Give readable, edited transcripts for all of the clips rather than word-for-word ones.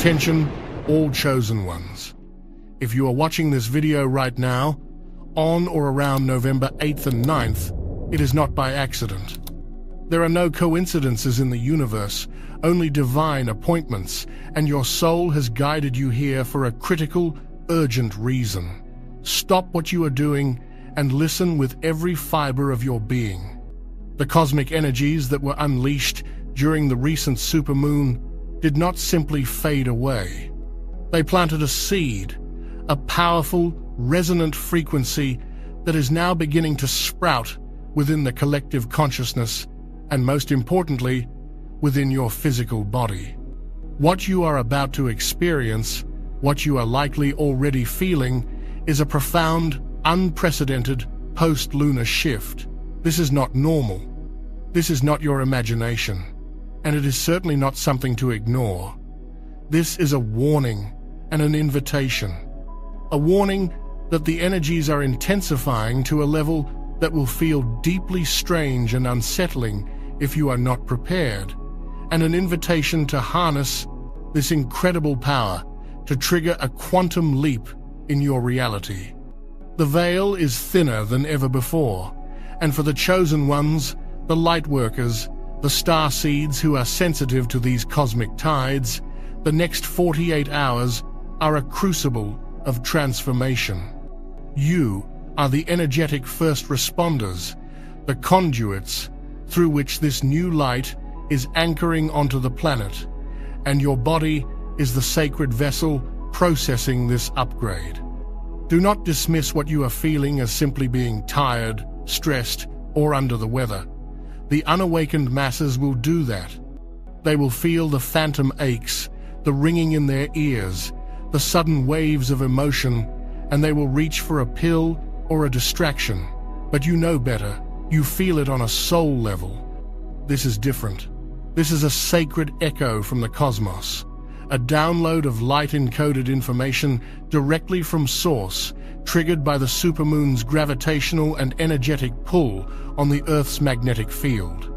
Attention, all chosen ones. If you are watching this video right now, on or around November 8th and 9th, it is not by accident. There are no coincidences in the universe, only divine appointments, and your soul has guided you here for a critical, urgent reason. Stop what you are doing and listen with every fiber of your being. The cosmic energies that were unleashed during the recent supermoon did not simply fade away. They planted a seed, a powerful, resonant frequency that is now beginning to sprout within the collective consciousness and, most importantly, within your physical body. What you are about to experience, what you are likely already feeling, is a profound, unprecedented post-lunar shift. This is not normal. This is not your imagination, and it is certainly not something to ignore. This is a warning and an invitation. A warning that the energies are intensifying to a level that will feel deeply strange and unsettling if you are not prepared, and an invitation to harness this incredible power to trigger a quantum leap in your reality. The veil is thinner than ever before, and for the chosen ones, the light workers, the star seeds who are sensitive to these cosmic tides, the next 48 hours are a crucible of transformation. You are the energetic first responders, the conduits through which this new light is anchoring onto the planet, and your body is the sacred vessel processing this upgrade. Do not dismiss what you are feeling as simply being tired, stressed, or under the weather. The unawakened masses will do that. They will feel the phantom aches, the ringing in their ears, the sudden waves of emotion, and they will reach for a pill or a distraction. But you know better. You feel it on a soul level. This is different. This is a sacred echo from the cosmos, a download of light-encoded information directly from source, triggered by the supermoon's gravitational and energetic pull on the Earth's magnetic field.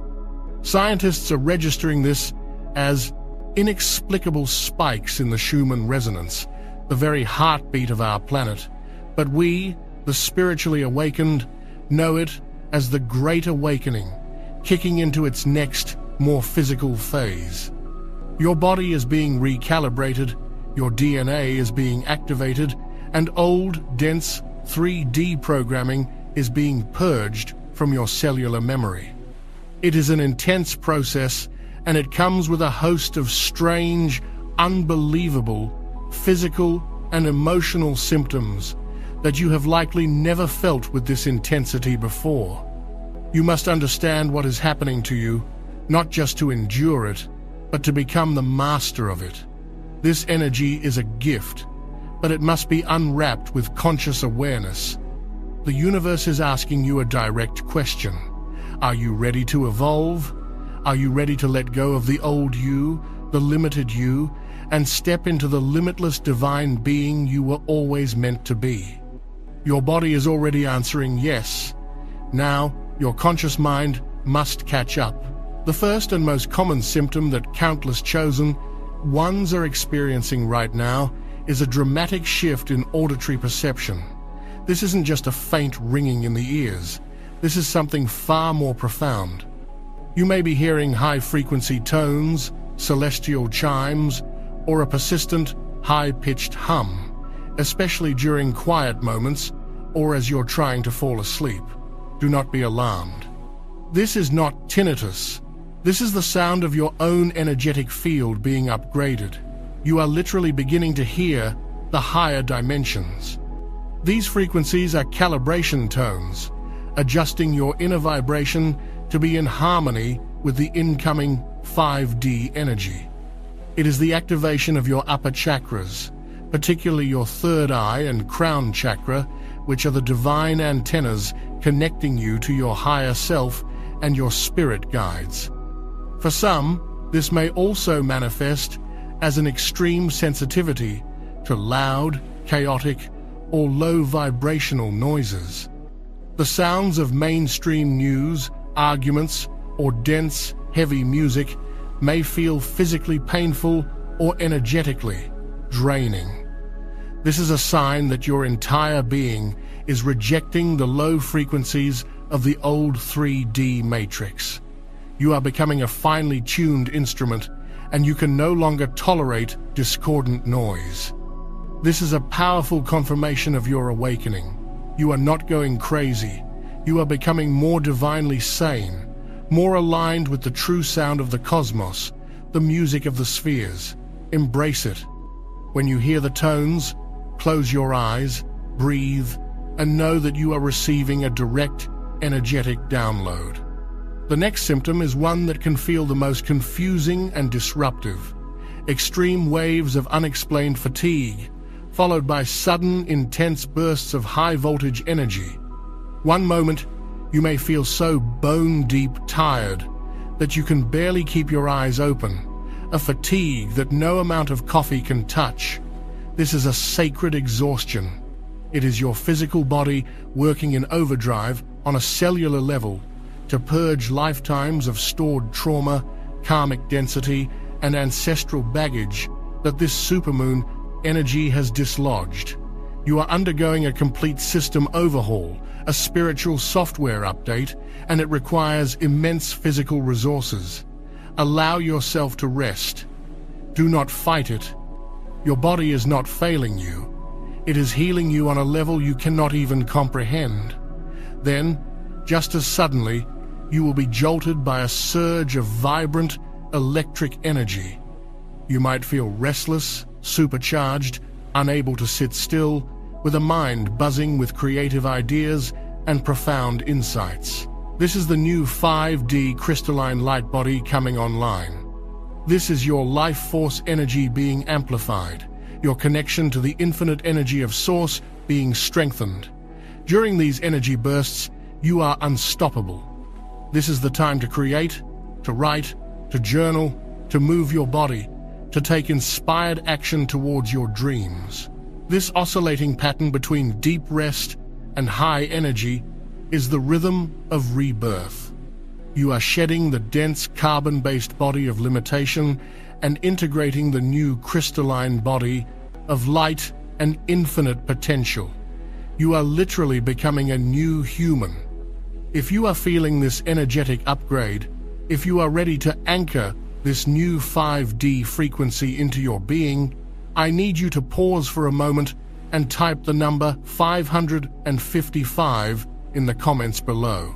Scientists are registering this as inexplicable spikes in the Schumann resonance, the very heartbeat of our planet. But we, the spiritually awakened, know it as the Great Awakening, kicking into its next, more physical phase. Your body is being recalibrated, your DNA is being activated, and old, dense 3D programming is being purged from your cellular memory. It is an intense process, and it comes with a host of strange, unbelievable, physical and emotional symptoms that you have likely never felt with this intensity before. You must understand what is happening to you, not just to endure it, but to become the master of it. This energy is a gift, but it must be unwrapped with conscious awareness. The universe is asking you a direct question. Are you ready to evolve? Are you ready to let go of the old you, the limited you, and step into the limitless divine being you were always meant to be? Your body is already answering yes. Now, your conscious mind must catch up. The first and most common symptom that countless chosen ones are experiencing right now is a dramatic shift in auditory perception. This isn't just a faint ringing in the ears. This is something far more profound. You may be hearing high-frequency tones, celestial chimes, or a persistent, high-pitched hum, especially during quiet moments or as you're trying to fall asleep. Do not be alarmed. This is not tinnitus. This is the sound of your own energetic field being upgraded. You are literally beginning to hear the higher dimensions. These frequencies are calibration tones, adjusting your inner vibration to be in harmony with the incoming 5D energy. It is the activation of your upper chakras, particularly your third eye and crown chakra, which are the divine antennas connecting you to your higher self and your spirit guides. For some, this may also manifest as an extreme sensitivity to loud, chaotic, or low vibrational noises. The sounds of mainstream news, arguments, or dense, heavy music may feel physically painful or energetically draining. This is a sign that your entire being is rejecting the low frequencies of the old 3D matrix. You are becoming a finely tuned instrument, and you can no longer tolerate discordant noise. This is a powerful confirmation of your awakening. You are not going crazy. You are becoming more divinely sane, more aligned with the true sound of the cosmos, the music of the spheres. Embrace it. When you hear the tones, close your eyes, breathe, and know that you are receiving a direct, energetic download. The next symptom is one that can feel the most confusing and disruptive. Extreme waves of unexplained fatigue, followed by sudden, intense bursts of high-voltage energy. One moment, you may feel so bone-deep tired that you can barely keep your eyes open, a fatigue that no amount of coffee can touch. This is a sacred exhaustion. It is your physical body working in overdrive on a cellular level to purge lifetimes of stored trauma, karmic density, and ancestral baggage that this supermoon energy has dislodged. You are undergoing a complete system overhaul, a spiritual software update, and it requires immense physical resources. Allow yourself to rest. Do not fight it. Your body is not failing you. It is healing you on a level you cannot even comprehend. Then, just as suddenly, you will be jolted by a surge of vibrant, electric energy. You might feel restless, supercharged, unable to sit still, with a mind buzzing with creative ideas and profound insights. This is the new 5D crystalline light body coming online. This is your life force energy being amplified, your connection to the infinite energy of Source being strengthened. During these energy bursts, you are unstoppable. This is the time to create, to write, to journal, to move your body, to take inspired action towards your dreams. This oscillating pattern between deep rest and high energy is the rhythm of rebirth. You are shedding the dense carbon-based body of limitation and integrating the new crystalline body of light and infinite potential. You are literally becoming a new human. If you are feeling this energetic upgrade, if you are ready to anchor this new 5D frequency into your being, I need you to pause for a moment and type the number 555 in the comments below.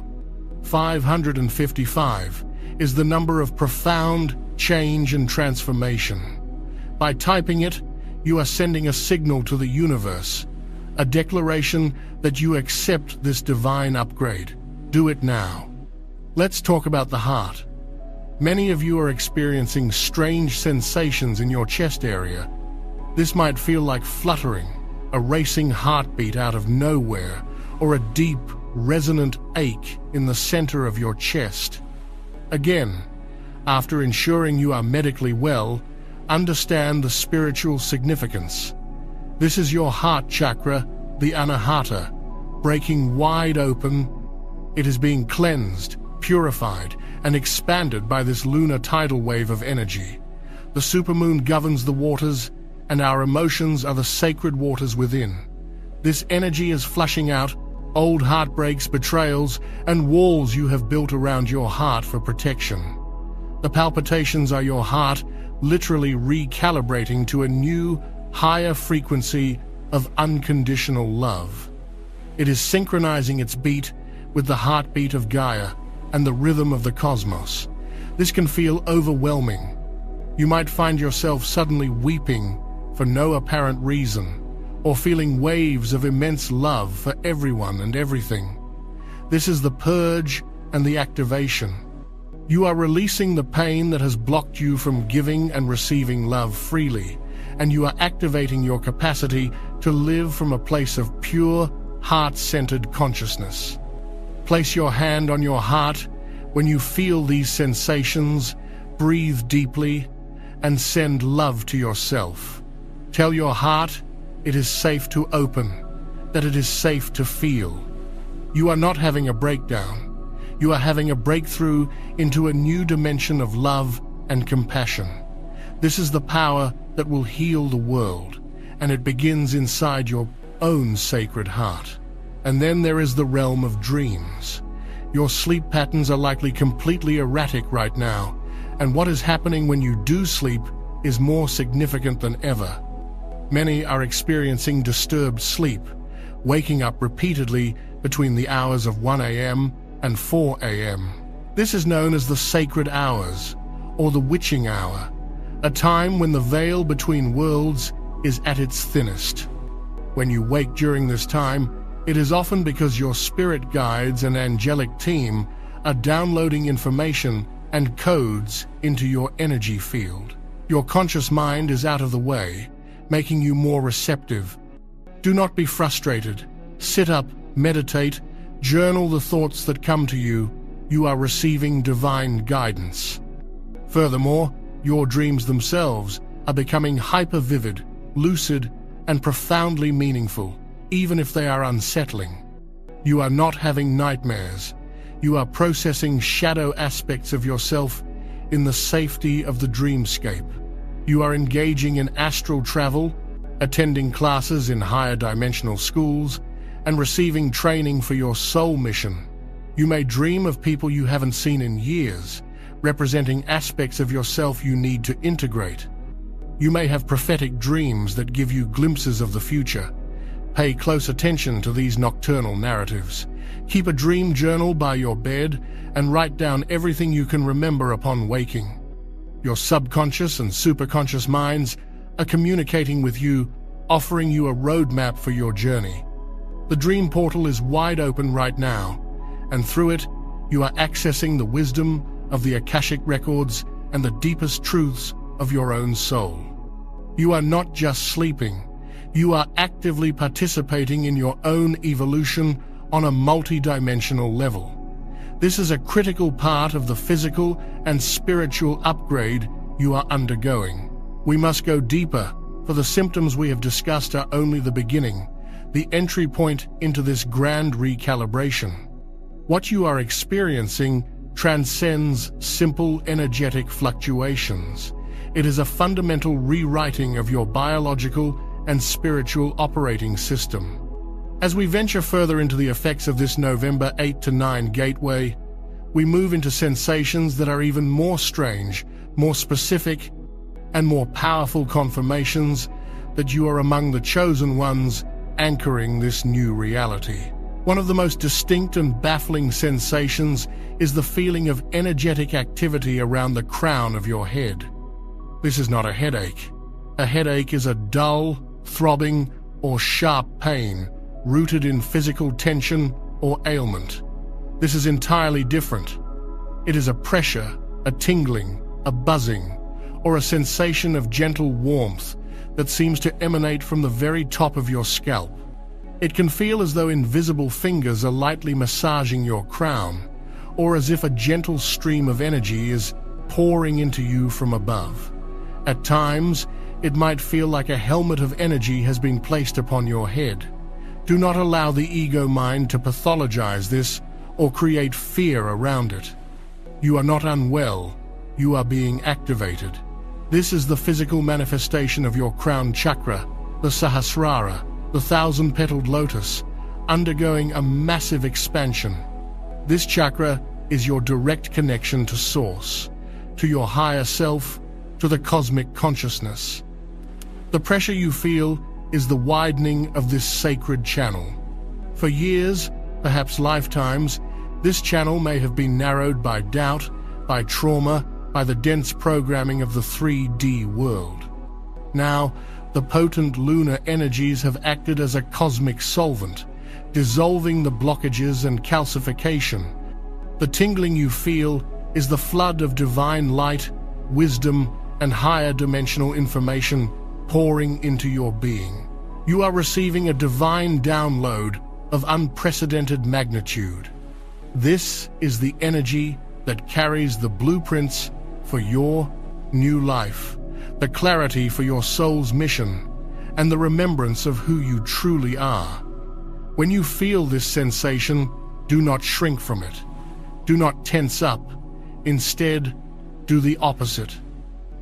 555 is the number of profound change and transformation. By typing it, you are sending a signal to the universe, a declaration that you accept this divine upgrade. Do it now. Let's talk about the heart. Many of you are experiencing strange sensations in your chest area. This might feel like fluttering, a racing heartbeat out of nowhere, or a deep, resonant ache in the center of your chest. Again, after ensuring you are medically well, understand the spiritual significance. This is your heart chakra, the Anahata, breaking wide open. It is being cleansed, purified, and expanded by this lunar tidal wave of energy. The supermoon governs the waters, and our emotions are the sacred waters within. This energy is flushing out old heartbreaks, betrayals, and walls you have built around your heart for protection. The palpitations are your heart literally recalibrating to a new, higher frequency of unconditional love. It is synchronizing its beat with the heartbeat of Gaia and the rhythm of the cosmos. This can feel overwhelming. You might find yourself suddenly weeping for no apparent reason, or feeling waves of immense love for everyone and everything. This is the purge and the activation. You are releasing the pain that has blocked you from giving and receiving love freely, and you are activating your capacity to live from a place of pure, heart-centered consciousness. Place your hand on your heart when you feel these sensations, breathe deeply, and send love to yourself. Tell your heart it is safe to open, that it is safe to feel. You are not having a breakdown. You are having a breakthrough into a new dimension of love and compassion. This is the power that will heal the world, and it begins inside your own sacred heart. And then there is the realm of dreams. Your sleep patterns are likely completely erratic right now, and what is happening when you do sleep is more significant than ever. Many are experiencing disturbed sleep, waking up repeatedly between the hours of 1 a.m. and 4 a.m. This is known as the sacred hours, or the witching hour, a time when the veil between worlds is at its thinnest. When you wake during this time, it is often because your spirit guides and angelic team are downloading information and codes into your energy field. Your conscious mind is out of the way, making you more receptive. Do not be frustrated. Sit up, meditate, journal the thoughts that come to you. You are receiving divine guidance. Furthermore, your dreams themselves are becoming hyper-vivid, lucid, and profoundly meaningful, even if they are unsettling. You are not having nightmares. You are processing shadow aspects of yourself in the safety of the dreamscape. You are engaging in astral travel, attending classes in higher dimensional schools, and receiving training for your soul mission. You may dream of people you haven't seen in years, representing aspects of yourself you need to integrate. You may have prophetic dreams that give you glimpses of the future. Pay close attention to these nocturnal narratives. Keep a dream journal by your bed and write down everything you can remember upon waking. Your subconscious and superconscious minds are communicating with you, offering you a roadmap for your journey. The dream portal is wide open right now, and through it, you are accessing the wisdom of the Akashic records and the deepest truths of your own soul. You are not just sleeping. You are actively participating in your own evolution on a multi-dimensional level. This is a critical part of the physical and spiritual upgrade you are undergoing. We must go deeper, for the symptoms we have discussed are only the beginning, the entry point into this grand recalibration. What you are experiencing transcends simple energetic fluctuations. It is a fundamental rewriting of your biological and spiritual operating system. As we venture further into the effects of this November 8 to 9 gateway, we move into sensations that are even more strange, more specific, and more powerful confirmations that you are among the chosen ones anchoring this new reality. One of the most distinct and baffling sensations is the feeling of energetic activity around the crown of your head. This is not a headache. A headache is a dull, throbbing, or sharp pain rooted in physical tension or ailment. This is entirely different. It is a pressure, a tingling, a buzzing, or a sensation of gentle warmth that seems to emanate from the very top of your scalp. It can feel as though invisible fingers are lightly massaging your crown, or as if a gentle stream of energy is pouring into you from above. At times, it might feel like a helmet of energy has been placed upon your head. Do not allow the ego mind to pathologize this or create fear around it. You are not unwell, you are being activated. This is the physical manifestation of your crown chakra, the Sahasrara, the thousand-petaled lotus, undergoing a massive expansion. This chakra is your direct connection to Source, to your higher self, to the cosmic consciousness. The pressure you feel is the widening of this sacred channel. For years, perhaps lifetimes, this channel may have been narrowed by doubt, by trauma, by the dense programming of the 3D world. Now, the potent lunar energies have acted as a cosmic solvent, dissolving the blockages and calcification. The tingling you feel is the flood of divine light, wisdom, and higher dimensional information pouring into your being. You are receiving a divine download of unprecedented magnitude. This is the energy that carries the blueprints for your new life, the clarity for your soul's mission, and the remembrance of who you truly are. When you feel this sensation, do not shrink from it. Do not tense up. Instead, do the opposite.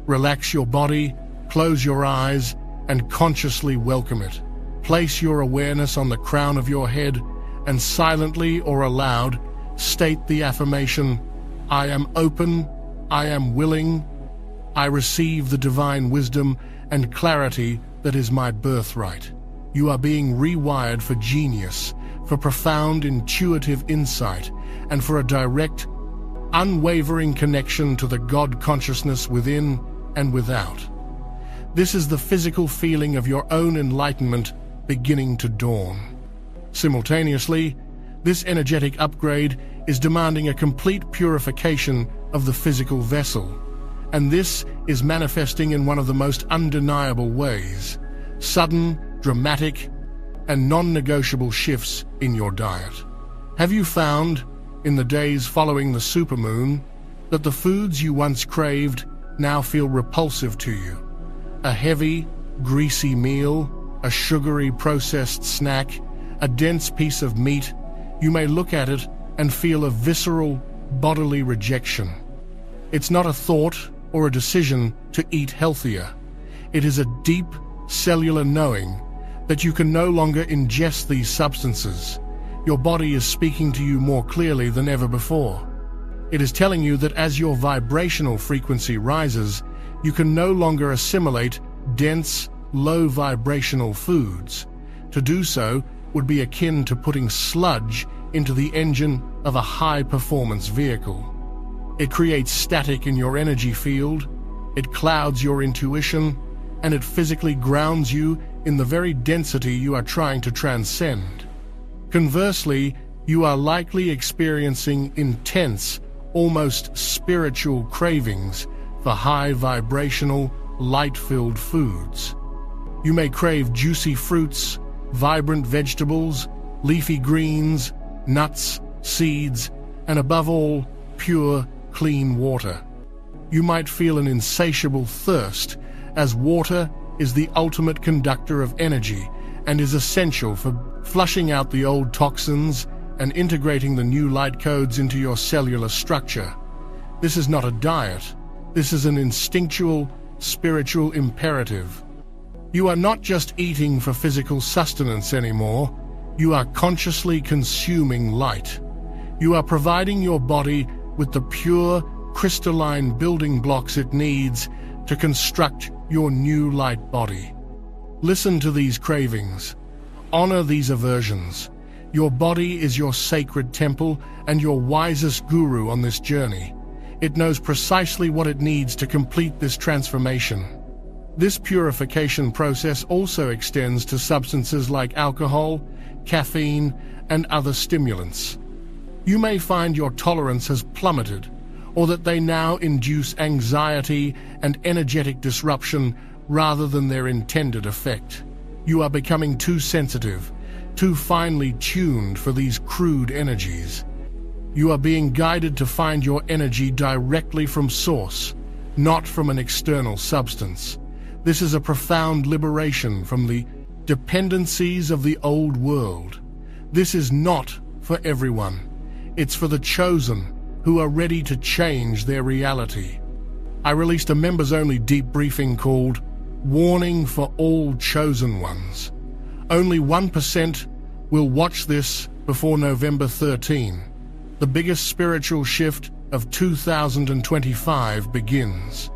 Relax your body, Close your eyes and consciously welcome it. Place your awareness on the crown of your head and silently or aloud state the affirmation, I am open, I am willing, I receive the divine wisdom and clarity that is my birthright. You are being rewired for genius, for profound intuitive insight, and for a direct, unwavering connection to the God consciousness within and without. This is the physical feeling of your own enlightenment beginning to dawn. Simultaneously, this energetic upgrade is demanding a complete purification of the physical vessel, and this is manifesting in one of the most undeniable ways: sudden, dramatic, and non-negotiable shifts in your diet. Have you found, in the days following the supermoon, that the foods you once craved now feel repulsive to you? A heavy, greasy meal, a sugary processed snack, a dense piece of meat, you may look at it and feel a visceral, bodily rejection. It's not a thought or a decision to eat healthier. It is a deep, cellular knowing that you can no longer ingest these substances. Your body is speaking to you more clearly than ever before. It is telling you that as your vibrational frequency rises, you can no longer assimilate dense, low vibrational foods. To do so would be akin to putting sludge into the engine of a high-performance vehicle. It creates static in your energy field, it clouds your intuition, and it physically grounds you in the very density you are trying to transcend. Conversely, you are likely experiencing intense, almost spiritual cravings for high-vibrational, light-filled foods. You may crave juicy fruits, vibrant vegetables, leafy greens, nuts, seeds, and above all, pure, clean water. You might feel an insatiable thirst, as water is the ultimate conductor of energy and is essential for flushing out the old toxins and integrating the new light codes into your cellular structure. This is not a diet. This is an instinctual, spiritual imperative. You are not just eating for physical sustenance anymore. You are consciously consuming light. You are providing your body with the pure, crystalline building blocks it needs to construct your new light body. Listen to these cravings. Honor these aversions. Your body is your sacred temple and your wisest guru on this journey. It knows precisely what it needs to complete this transformation. This purification process also extends to substances like alcohol, caffeine, and other stimulants. You may find your tolerance has plummeted, or that they now induce anxiety and energetic disruption rather than their intended effect. You are becoming too sensitive, too finely tuned for these crude energies. You are being guided to find your energy directly from source, not from an external substance. This is a profound liberation from the dependencies of the old world. This is not for everyone. It's for the chosen who are ready to change their reality. I released a members-only deep briefing called Warning for All Chosen Ones. Only 1% will watch this before November 13. The biggest spiritual shift of 2025 begins.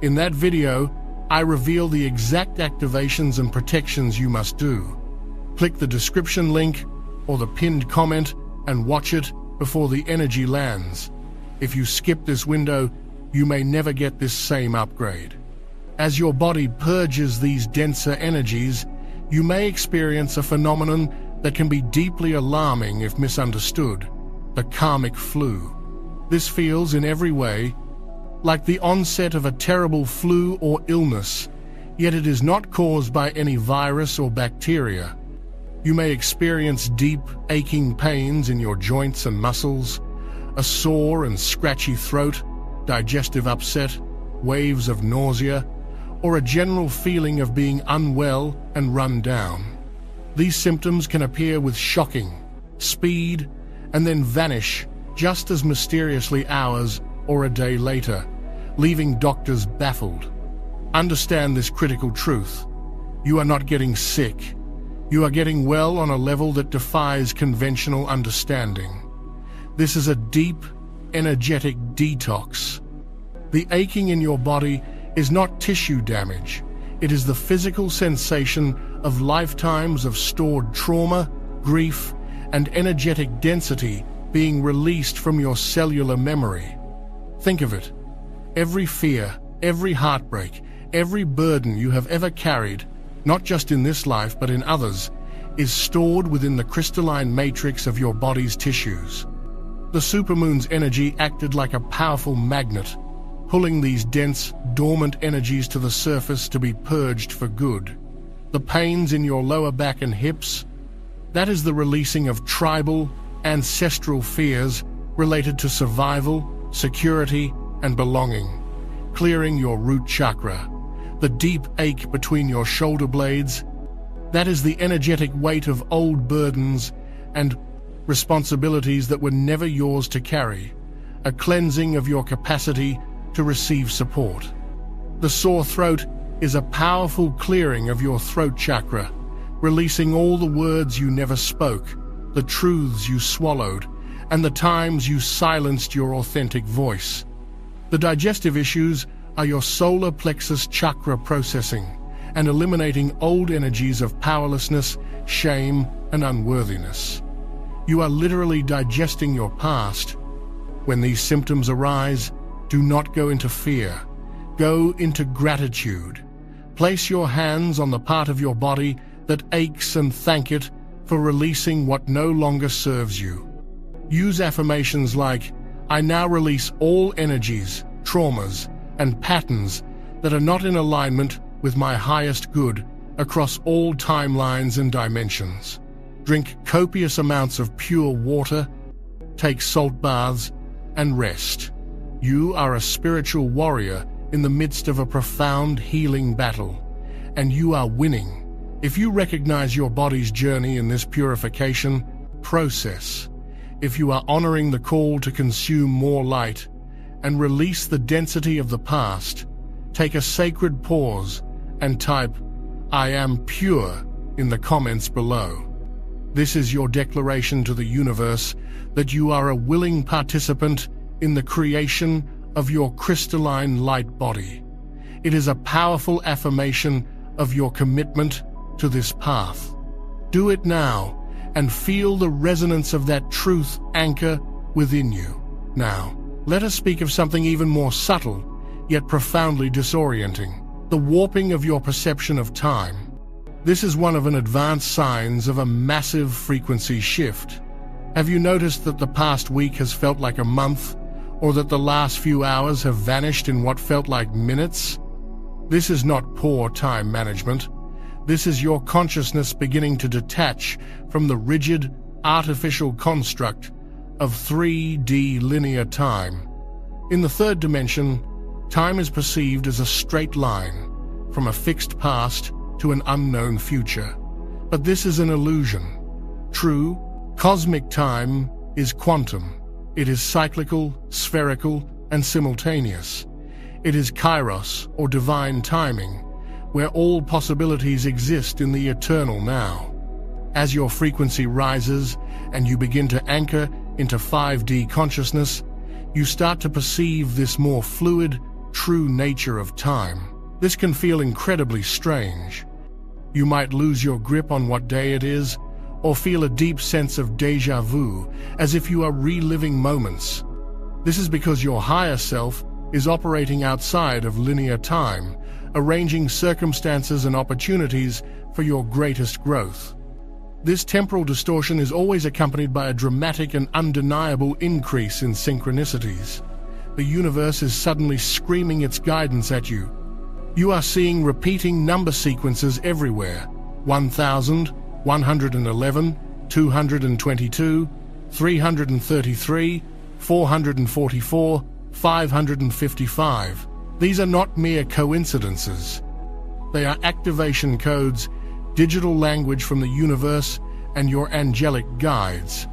In that video, I reveal the exact activations and protections you must do. Click the description link or the pinned comment and watch it before the energy lands. If you skip this window, you may never get this same upgrade. As your body purges these denser energies, you may experience a phenomenon that can be deeply alarming if misunderstood: the karmic flu. This feels in every way like the onset of a terrible flu or illness, yet it is not caused by any virus or bacteria. You may experience deep, aching pains in your joints and muscles, a sore and scratchy throat, digestive upset, waves of nausea, or a general feeling of being unwell and run down. These symptoms can appear with shocking speed and then vanish just as mysteriously hours or a day later, leaving doctors baffled. Understand this critical truth. You are not getting sick. You are getting well on a level that defies conventional understanding. This is a deep, energetic detox. The aching in your body is not tissue damage. It is the physical sensation of lifetimes of stored trauma, grief, and energetic density being released from your cellular memory. Think of it. Every fear, every heartbreak, every burden you have ever carried, not just in this life but in others, is stored within the crystalline matrix of your body's tissues. The supermoon's energy acted like a powerful magnet, pulling these dense, dormant energies to the surface to be purged for good. The pains in your lower back and hips, that is the releasing of tribal, ancestral fears related to survival, security, and belonging, clearing your root chakra. The deep ache between your shoulder blades, that is the energetic weight of old burdens and responsibilities that were never yours to carry, a cleansing of your capacity to receive support. The sore throat is a powerful clearing of your throat chakra, releasing all the words you never spoke, the truths you swallowed, and the times you silenced your authentic voice. The digestive issues are your solar plexus chakra processing and eliminating old energies of powerlessness, shame, and unworthiness. You are literally digesting your past. When these symptoms arise, do not go into fear. Go into gratitude. Place your hands on the part of your body that aches and thank it for releasing what no longer serves you. Use affirmations like, I now release all energies, traumas, and patterns that are not in alignment with my highest good across all timelines and dimensions. Drink copious amounts of pure water, take salt baths, and rest. You are a spiritual warrior in the midst of a profound healing battle, and you are winning. If you recognize your body's journey in this purification process, if you are honoring the call to consume more light and release the density of the past, take a sacred pause and type, I am pure, in the comments below. This is your declaration to the universe that you are a willing participant in the creation of your crystalline light body. It is a powerful affirmation of your commitment to this path. Do it now and feel the resonance of that truth anchor within you. Now, let us speak of something even more subtle, yet profoundly disorienting, the warping of your perception of time. This is one of an advanced signs of a massive frequency shift. Have you noticed that the past week has felt like a month, or that the last few hours have vanished in what felt like minutes? This is not poor time management. This is your consciousness beginning to detach from the rigid, artificial construct of 3D linear time. In the third dimension, time is perceived as a straight line, from a fixed past to an unknown future. But this is an illusion. True, cosmic time is quantum. It is cyclical, spherical, and simultaneous. It is kairos, or divine timing, where all possibilities exist in the eternal now. As your frequency rises and you begin to anchor into 5D consciousness, you start to perceive this more fluid, true nature of time. This can feel incredibly strange. You might lose your grip on what day it is, or feel a deep sense of déjà vu, as if you are reliving moments. This is because your higher self is operating outside of linear time, arranging circumstances and opportunities for your greatest growth. This temporal distortion is always accompanied by a dramatic and undeniable increase in synchronicities. The universe is suddenly screaming its guidance at you. You are seeing repeating number sequences everywhere: 1,000, 111, 222, 333, 444, 555. These are not mere coincidences. They are activation codes, digital language from the universe and your angelic guides.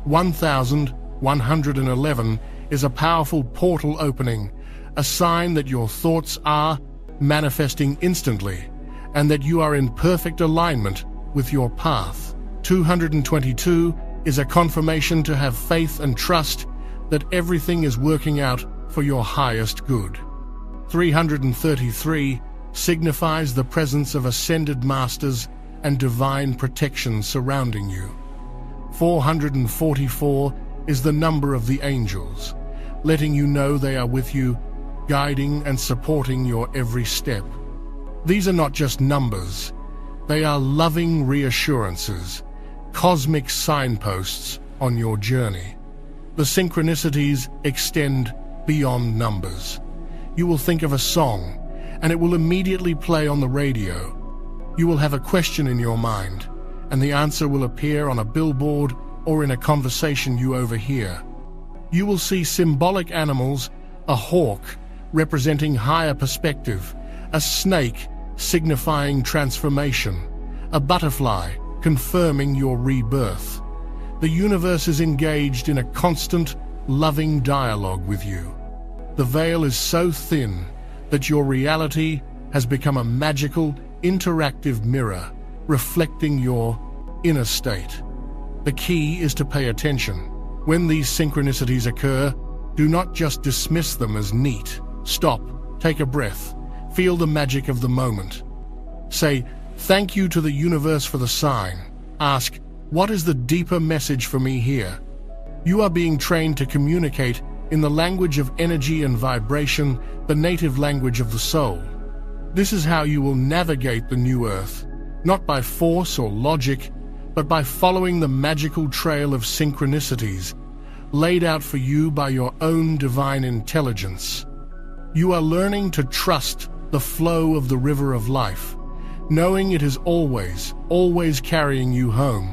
1111 is a powerful portal opening, a sign that your thoughts are manifesting instantly, and that you are in perfect alignment with your path. 222 is a confirmation to have faith and trust that everything is working out for your highest good. 333 signifies the presence of ascended masters and divine protection surrounding you. 444 is the number of the angels, letting you know they are with you, guiding and supporting your every step. These are not just numbers, they are loving reassurances, cosmic signposts on your journey. The synchronicities extend beyond numbers. You will think of a song, and it will immediately play on the radio. You will have a question in your mind, and the answer will appear on a billboard or in a conversation you overhear. You will see symbolic animals, a hawk representing higher perspective, a snake signifying transformation, a butterfly confirming your rebirth. The universe is engaged in a constant, loving dialogue with you. The veil is so thin that your reality has become a magical, interactive mirror reflecting your inner state. The key is to pay attention. When these synchronicities occur, do not just dismiss them as neat. Stop, take a breath, feel the magic of the moment. Say, "Thank you to the universe for the sign." Ask, "What is the deeper message for me here?" You are being trained to communicate in the language of energy and vibration, the native language of the soul. This is how you will navigate the new earth, not by force or logic, but by following the magical trail of synchronicities laid out for you by your own divine intelligence. You are learning to trust the flow of the river of life, knowing it is always, always carrying you home.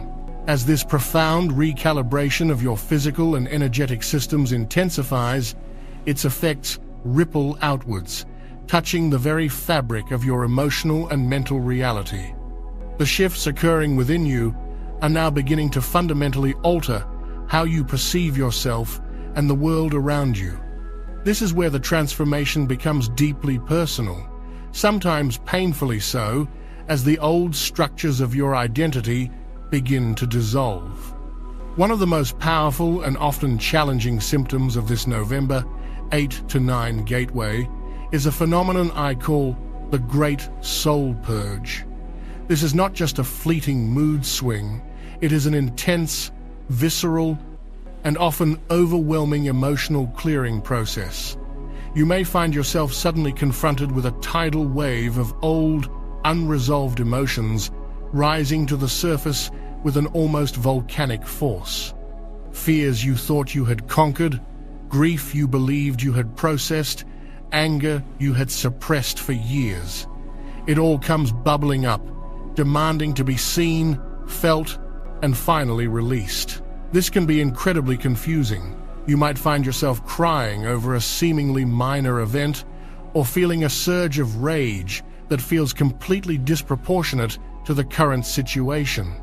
As this profound recalibration of your physical and energetic systems intensifies, its effects ripple outwards, touching the very fabric of your emotional and mental reality. The shifts occurring within you are now beginning to fundamentally alter how you perceive yourself and the world around you. This is where the transformation becomes deeply personal, sometimes painfully so, as the old structures of your identity begin to dissolve. One of the most powerful and often challenging symptoms of this November 8 to 9 gateway is a phenomenon I call the Great Soul Purge. This is not just a fleeting mood swing, it is an intense, visceral, and often overwhelming emotional clearing process. You may find yourself suddenly confronted with a tidal wave of old, unresolved emotions rising to the surface with an almost volcanic force. Fears you thought you had conquered, grief you believed you had processed, anger you had suppressed for years. It all comes bubbling up, demanding to be seen, felt, and finally released. This can be incredibly confusing. You might find yourself crying over a seemingly minor event, or feeling a surge of rage that feels completely disproportionate to the current situation.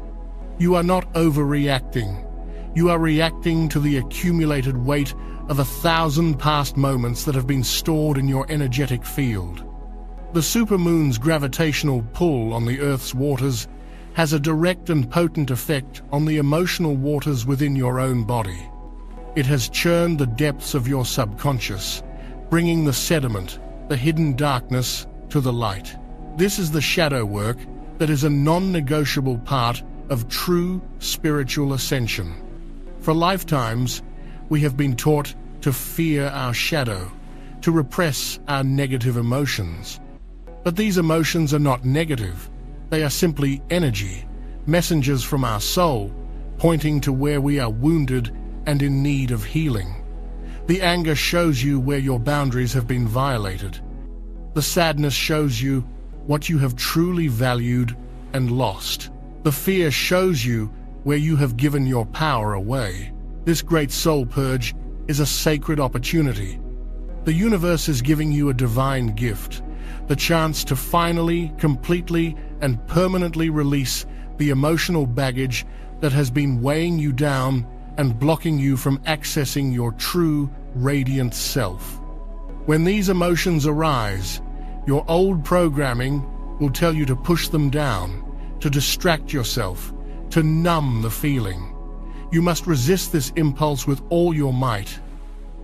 You are not overreacting. You are reacting to the accumulated weight of 1,000 past moments that have been stored in your energetic field. The supermoon's gravitational pull on the Earth's waters has a direct and potent effect on the emotional waters within your own body. It has churned the depths of your subconscious, bringing the sediment, the hidden darkness, to the light. This is the shadow work that is a non-negotiable part of true spiritual ascension. For lifetimes, we have been taught to fear our shadow, to repress our negative emotions. But these emotions are not negative. They are simply energy, messengers from our soul, pointing to where we are wounded and in need of healing. The anger shows you where your boundaries have been violated. The sadness shows you what you have truly valued and lost. The fear shows you where you have given your power away. This great soul purge is a sacred opportunity. The universe is giving you a divine gift, the chance to finally, completely, and permanently release the emotional baggage that has been weighing you down and blocking you from accessing your true, radiant self. When these emotions arise, Your old programming will tell you to push them down, to distract yourself, to numb the feeling. You must resist this impulse with all your might.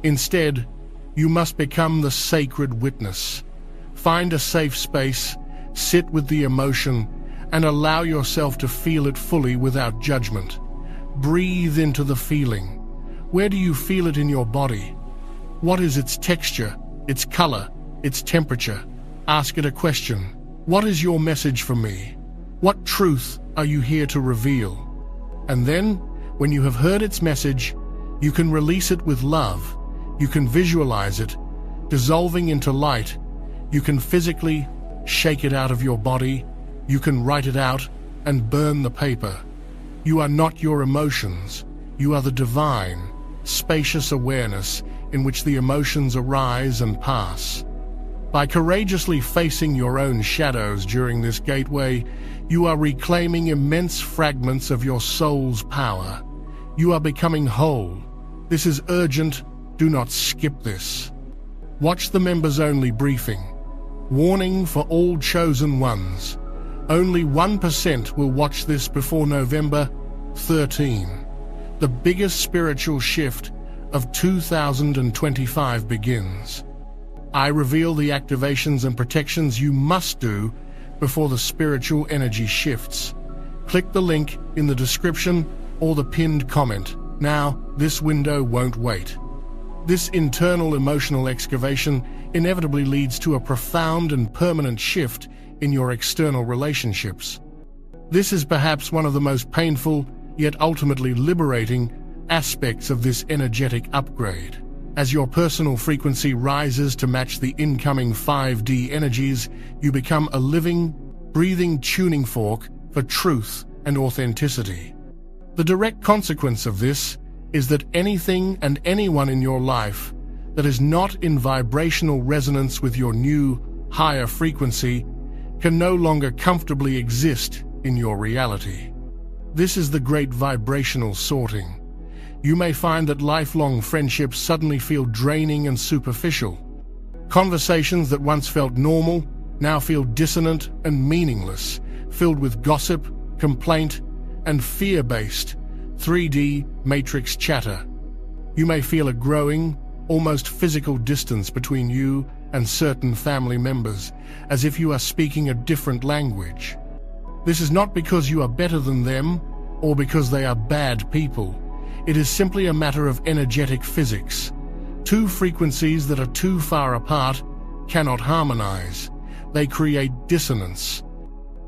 Instead, you must become the sacred witness. Find a safe space, sit with the emotion, and allow yourself to feel it fully without judgment. Breathe into the feeling. Where do you feel it in your body? What is its texture, its color, its temperature? Ask it a question. What is your message for me? What truth are you here to reveal? And then, when you have heard its message, you can release it with love. You can visualize it, dissolving into light. You can physically shake it out of your body. You can write it out and burn the paper. You are not your emotions. You are the divine, spacious awareness in which the emotions arise and pass. By courageously facing your own shadows during this gateway, you are reclaiming immense fragments of your soul's power. You are becoming whole. This is urgent. Do not skip this. Watch the members-only briefing. Warning for all chosen ones. Only 1% will watch this before November 13. The biggest spiritual shift of 2025 begins. I reveal the activations and protections you must do before the spiritual energy shifts. Click the link in the description or the pinned comment. Now, this window won't wait. This internal emotional excavation inevitably leads to a profound and permanent shift in your external relationships. This is perhaps one of the most painful, yet ultimately liberating, aspects of this energetic upgrade. As your personal frequency rises to match the incoming 5D energies, you become a living, breathing tuning fork for truth and authenticity. The direct consequence of this is that anything and anyone in your life that is not in vibrational resonance with your new, higher frequency can no longer comfortably exist in your reality. This is the great vibrational sorting. You may find that lifelong friendships suddenly feel draining and superficial. Conversations that once felt normal now feel dissonant and meaningless, filled with gossip, complaint, and fear-based 3D matrix chatter. You may feel a growing, almost physical distance between you and certain family members, as if you are speaking a different language. This is not because you are better than them or because they are bad people. It is simply a matter of energetic physics. Two frequencies that are too far apart cannot harmonize. They create dissonance.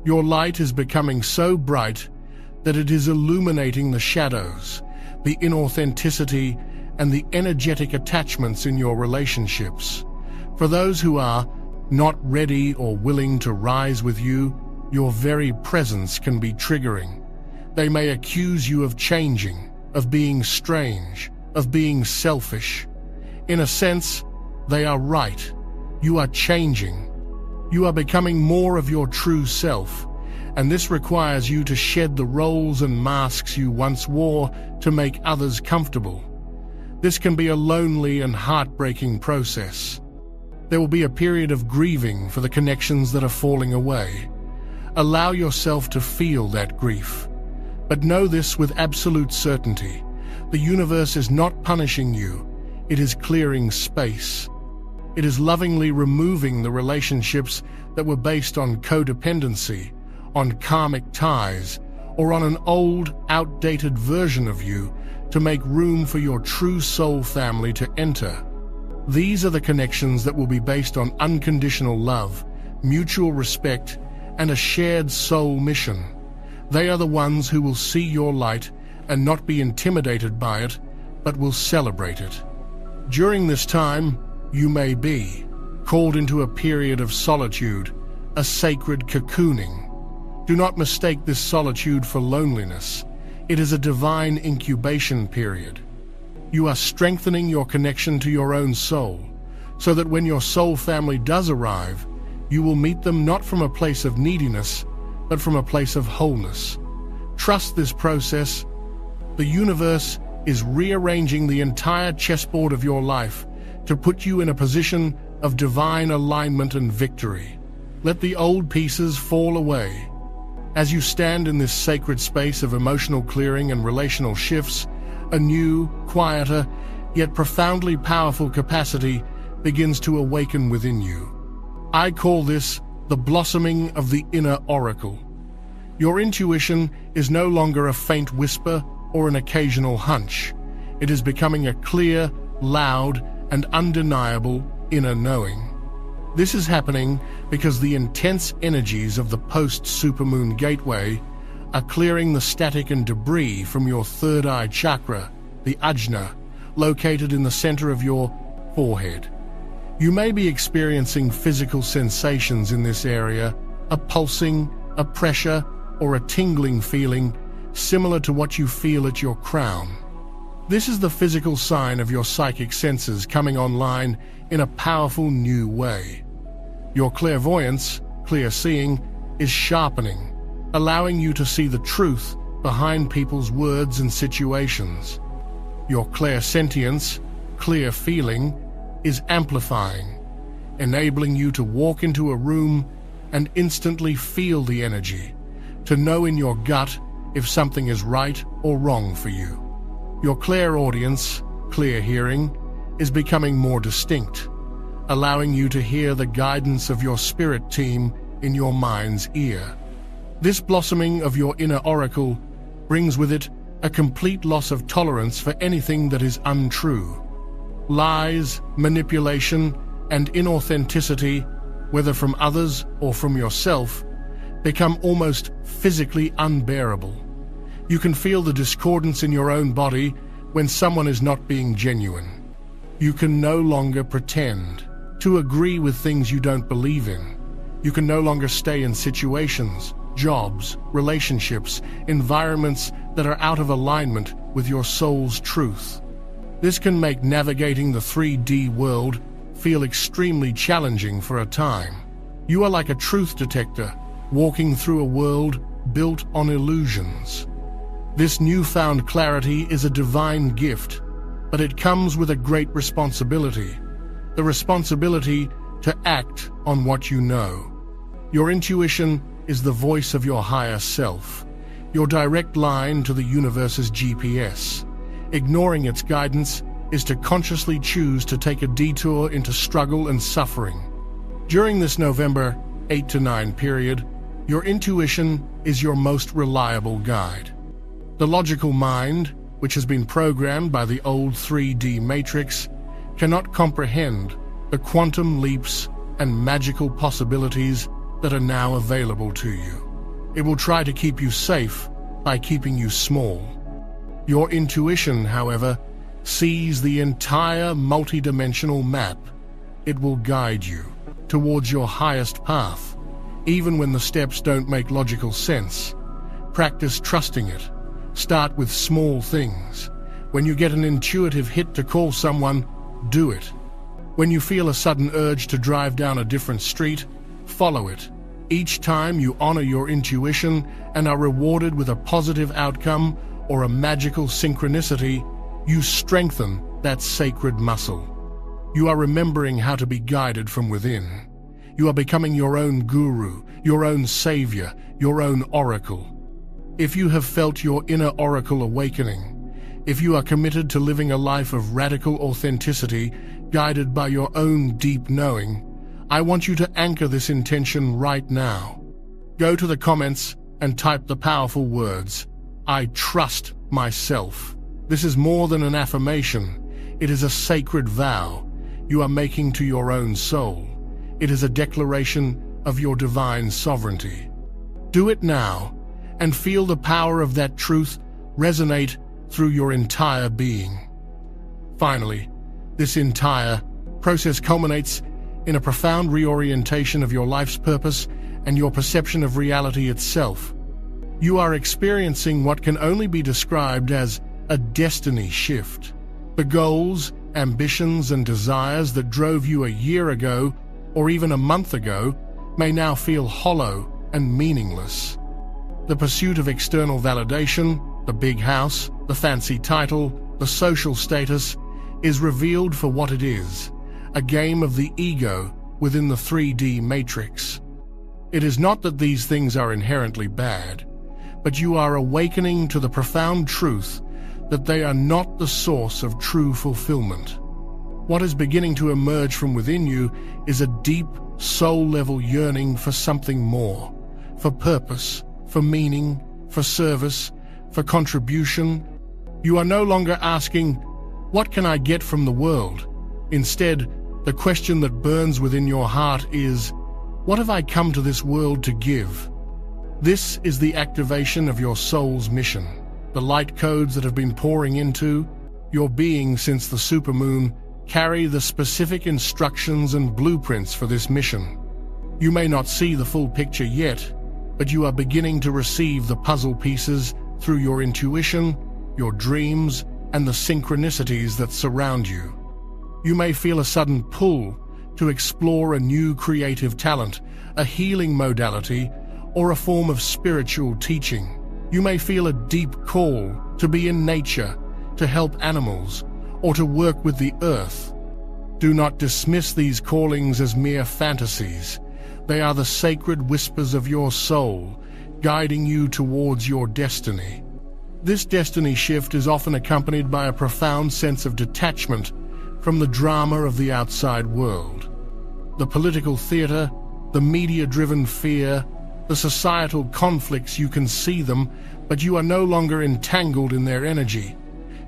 Your light is becoming so bright that it is illuminating the shadows, the inauthenticity, and the energetic attachments in your relationships. For those who are not ready or willing to rise with you, your very presence can be triggering. They may accuse you of changing, of being strange, of being selfish. In a sense, they are right. You are changing. You are becoming more of your true self, and this requires you to shed the roles and masks you once wore to make others comfortable. This can be a lonely and heartbreaking process. There will be a period of grieving for the connections that are falling away. Allow yourself to feel that grief. But know this with absolute certainty. The universe is not punishing you. It is clearing space. It is lovingly removing the relationships that were based on codependency, on karmic ties, or on an old, outdated version of you to make room for your true soul family to enter. These are the connections that will be based on unconditional love, mutual respect, and a shared soul mission. They are the ones who will see your light and not be intimidated by it, but will celebrate it. During this time, you may be called into a period of solitude, a sacred cocooning. Do not mistake this solitude for loneliness. It is a divine incubation period. You are strengthening your connection to your own soul, so that when your soul family does arrive, you will meet them not from a place of neediness, but from a place of wholeness. Trust this process. The universe is rearranging the entire chessboard of your life to put you in a position of divine alignment and victory. Let the old pieces fall away. As you stand in this sacred space of emotional clearing and relational shifts, a new, quieter, yet profoundly powerful capacity begins to awaken within you. I call this the blossoming of the inner oracle. Your intuition is no longer a faint whisper or an occasional hunch. It is becoming a clear, loud, and undeniable inner knowing. This is happening because the intense energies of the post-supermoon gateway are clearing the static and debris from your third eye chakra, the ajna, located in the center of your forehead. You may be experiencing physical sensations in this area, a pulsing, a pressure, or a tingling feeling similar to what you feel at your crown. This is the physical sign of your psychic senses coming online in a powerful new way. Your clairvoyance, clear seeing, is sharpening, allowing you to see the truth behind people's words and situations. Your clairsentience, clear feeling, is amplifying, enabling you to walk into a room and instantly feel the energy, to know in your gut if something is right or wrong for you. Your clairaudience, clear hearing, is becoming more distinct, allowing you to hear the guidance of your spirit team in your mind's ear. This blossoming of your inner oracle brings with it a complete loss of tolerance for anything that is untrue. Lies, manipulation, and inauthenticity, whether from others or from yourself, become almost physically unbearable. You can feel the discordance in your own body when someone is not being genuine. You can no longer pretend to agree with things you don't believe in. You can no longer stay in situations, jobs, relationships, environments that are out of alignment with your soul's truth. This can make navigating the 3D world feel extremely challenging for a time. You are like a truth detector, walking through a world built on illusions. This newfound clarity is a divine gift, but it comes with a great responsibility. The responsibility to act on what you know. Your intuition is the voice of your higher self, your direct line to the universe's GPS. Ignoring its guidance is to consciously choose to take a detour into struggle and suffering. During this November 8 to 9 period, your intuition is your most reliable guide. The logical mind, which has been programmed by the old 3D matrix, cannot comprehend the quantum leaps and magical possibilities that are now available to you. It will try to keep you safe by keeping you small. Your intuition, however, sees the entire multidimensional map. It will guide you towards your highest path, even when the steps don't make logical sense. Practice trusting it. Start with small things. When you get an intuitive hit to call someone, do it. When you feel a sudden urge to drive down a different street, follow it. Each time you honor your intuition and are rewarded with a positive outcome or a magical synchronicity, you strengthen that sacred muscle. You are remembering how to be guided from within. You are becoming your own guru, your own savior, your own oracle. If you have felt your inner oracle awakening, if you are committed to living a life of radical authenticity, guided by your own deep knowing, I want you to anchor this intention right now. Go to the comments and type the powerful words, "I trust myself." This is more than an affirmation. It is a sacred vow you are making to your own soul. It is a declaration of your divine sovereignty. Do it now and feel the power of that truth resonate through your entire being. Finally, this entire process culminates in a profound reorientation of your life's purpose and your perception of reality itself. You are experiencing what can only be described as a destiny shift. The goals, ambitions, and desires that drove you a year ago or even a month ago may now feel hollow and meaningless. The pursuit of external validation, the big house, the fancy title, the social status, is revealed for what it is, a game of the ego within the 3D matrix. It is not that these things are inherently bad, but you are awakening to the profound truth that they are not the source of true fulfillment. What is beginning to emerge from within you is a deep, soul-level yearning for something more, for purpose, for meaning, for service, for contribution. You are no longer asking, "What can I get from the world?" Instead, the question that burns within your heart is, "What have I come to this world to give?" This is the activation of your soul's mission. The light codes that have been pouring into your being since the supermoon carry the specific instructions and blueprints for this mission. You may not see the full picture yet, but you are beginning to receive the puzzle pieces through your intuition, your dreams, and the synchronicities that surround you. You may feel a sudden pull to explore a new creative talent, a healing modality, or a form of spiritual teaching. You may feel a deep call to be in nature, to help animals, or to work with the earth. Do not dismiss these callings as mere fantasies. They are the sacred whispers of your soul, guiding you towards your destiny. This destiny shift is often accompanied by a profound sense of detachment from the drama of the outside world. The political theater, the media-driven fear, the societal conflicts, you can see them, but you are no longer entangled in their energy.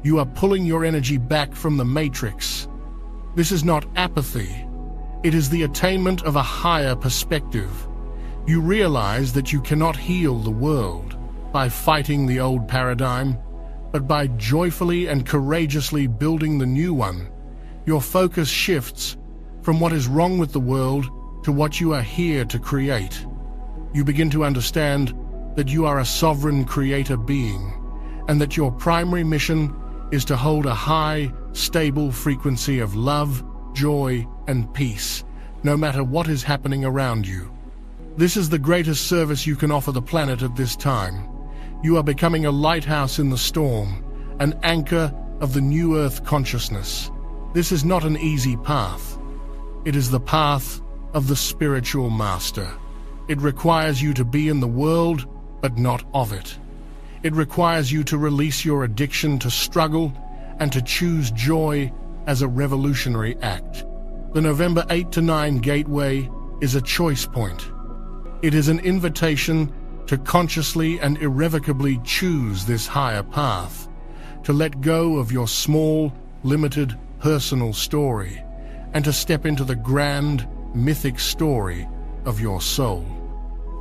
You are pulling your energy back from the matrix. This is not apathy. It is the attainment of a higher perspective. You realize that you cannot heal the world by fighting the old paradigm, but by joyfully and courageously building the new one. Your focus shifts from what is wrong with the world to what you are here to create. You begin to understand that you are a sovereign creator being, and that your primary mission is to hold a high, stable frequency of love, joy, and peace, no matter what is happening around you. This is the greatest service you can offer the planet at this time. You are becoming a lighthouse in the storm, an anchor of the new Earth consciousness. This is not an easy path. It is the path of the spiritual master. It requires you to be in the world, but not of it. It requires you to release your addiction to struggle and to choose joy as a revolutionary act. The November 8 to 9 Gateway is a choice point. It is an invitation to consciously and irrevocably choose this higher path, to let go of your small, limited, personal story, and to step into the grand, mythic story of your soul.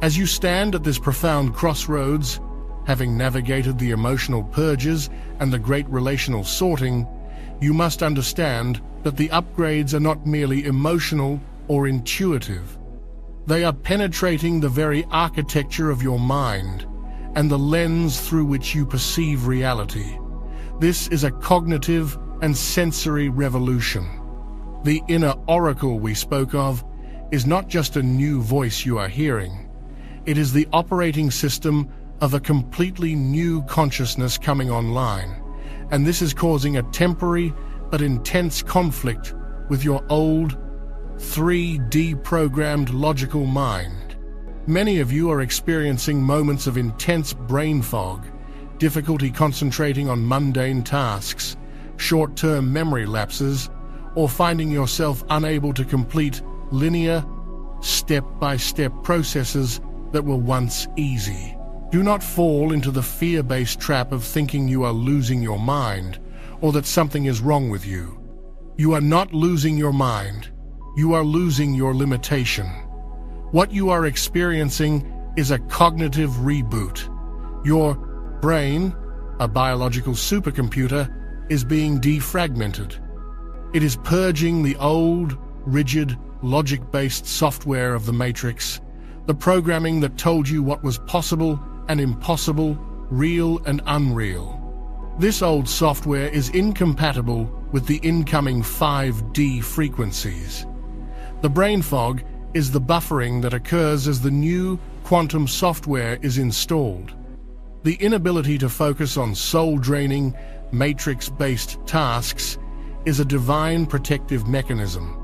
As you stand at this profound crossroads, having navigated the emotional purges and the great relational sorting, you must understand that the upgrades are not merely emotional or intuitive. They are penetrating the very architecture of your mind and the lens through which you perceive reality. This is a cognitive and sensory revolution. The inner oracle we spoke of is not just a new voice you are hearing. It is the operating system of a completely new consciousness coming online, and this is causing a temporary but intense conflict with your old, 3D programmed logical mind. Many of you are experiencing moments of intense brain fog, difficulty concentrating on mundane tasks, short-term memory lapses, or finding yourself unable to complete linear, step-by-step processes that were once easy. Do not fall into the fear-based trap of thinking you are losing your mind or that something is wrong with you. You are not losing your mind. You are losing your limitation. What you are experiencing is a cognitive reboot. Your brain, a biological supercomputer, is being defragmented. It is purging the old, rigid, logic-based software of the Matrix, the programming that told you what was possible and impossible, real and unreal. This old software is incompatible with the incoming 5D frequencies. The brain fog is the buffering that occurs as the new quantum software is installed. The inability to focus on soul-draining, matrix-based tasks is a divine protective mechanism.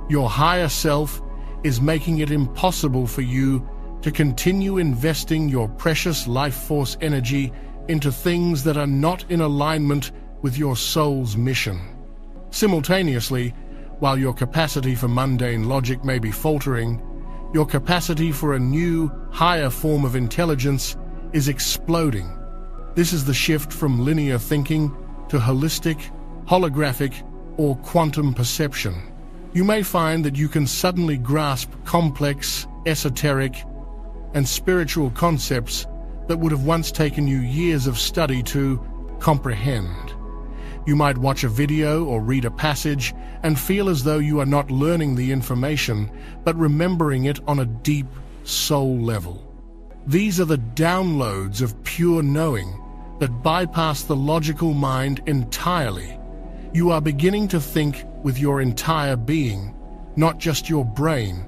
Your higher self is making it impossible for you to continue investing your precious life force energy into things that are not in alignment with your soul's mission. Simultaneously, while your capacity for mundane logic may be faltering, your capacity for a new, higher form of intelligence is exploding. This is the shift from linear thinking to holistic, holographic, or quantum perception. You may find that you can suddenly grasp complex, esoteric, and spiritual concepts that would have once taken you years of study to comprehend. You might watch a video or read a passage and feel as though you are not learning the information, but remembering it on a deep soul level. These are the downloads of pure knowing that bypass the logical mind entirely. You are beginning to think with your entire being, not just your brain.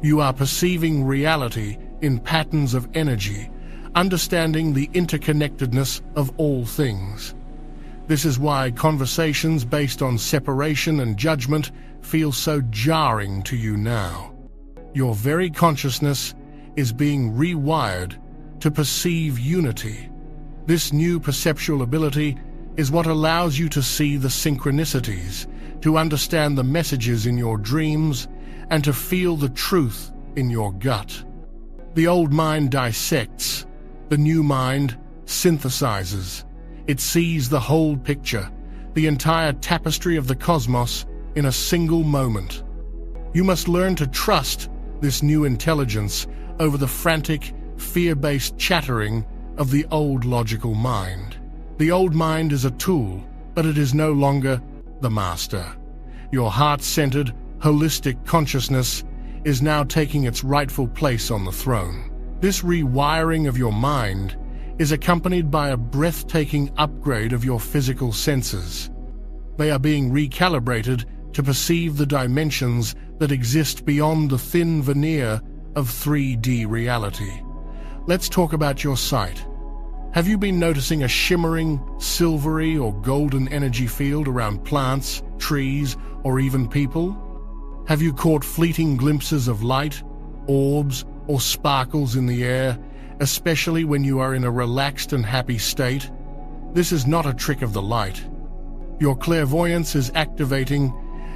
You are perceiving reality in patterns of energy, understanding the interconnectedness of all things. This is why conversations based on separation and judgment feel so jarring to you now. Your very consciousness is being rewired to perceive unity. This new perceptual ability is what allows you to see the synchronicities, to understand the messages in your dreams, and to feel the truth in your gut. The old mind dissects, the new mind synthesizes. It sees the whole picture, the entire tapestry of the cosmos in a single moment. You must learn to trust this new intelligence over the frantic, fear-based chattering of the old logical mind. The old mind is a tool, but it is no longer the master. Your heart-centered, holistic consciousness is now taking its rightful place on the throne. This rewiring of your mind is accompanied by a breathtaking upgrade of your physical senses. They are being recalibrated to perceive the dimensions that exist beyond the thin veneer of 3D reality. Let's talk about your sight. Have you been noticing a shimmering, silvery or golden energy field around plants, trees, or even people? Have you caught fleeting glimpses of light, orbs, or sparkles in the air, especially when you are in a relaxed and happy state? This is not a trick of the light. Your clairvoyance is activating,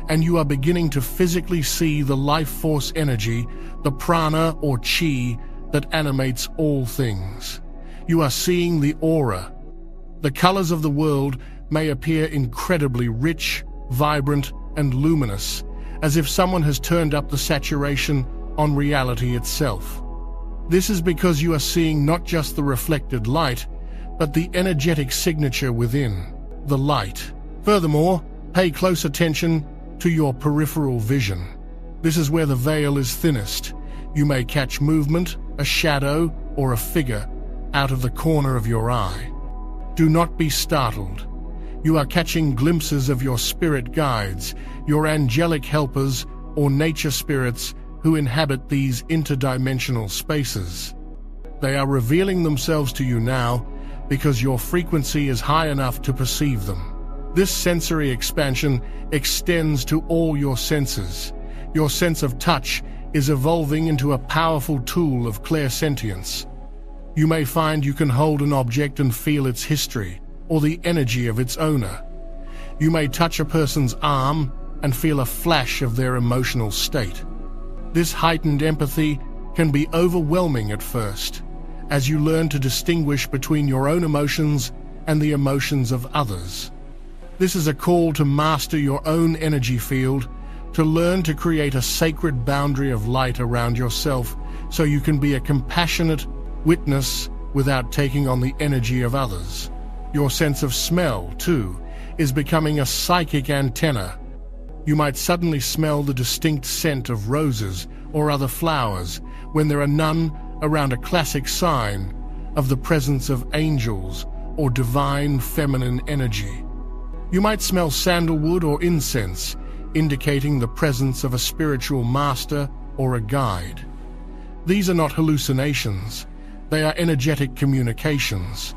and you are beginning to physically see the life force energy, the prana or chi that animates all things. You are seeing the aura. The colors of the world may appear incredibly rich, vibrant, and luminous, as if someone has turned up the saturation on reality itself. This is because you are seeing not just the reflected light, but the energetic signature within the light. Furthermore, pay close attention to your peripheral vision. This is where the veil is thinnest. You may catch movement, a shadow, or a figure out of the corner of your eye. Do not be startled. You are catching glimpses of your spirit guides, your angelic helpers, or nature spirits who inhabit these interdimensional spaces. They are revealing themselves to you now because your frequency is high enough to perceive them. This sensory expansion extends to all your senses. Your sense of touch is evolving into a powerful tool of clairsentience. You may find you can hold an object and feel its history or the energy of its owner. You may touch a person's arm and feel a flash of their emotional state. This heightened empathy can be overwhelming at first, as you learn to distinguish between your own emotions and the emotions of others. This is a call to master your own energy field, to learn to create a sacred boundary of light around yourself so you can be a compassionate witness without taking on the energy of others. Your sense of smell, too, is becoming a psychic antenna. You might suddenly smell the distinct scent of roses or other flowers when there are none around, a classic sign of the presence of angels or divine feminine energy. You might smell sandalwood or incense, indicating the presence of a spiritual master or a guide. These are not hallucinations. They are energetic communications.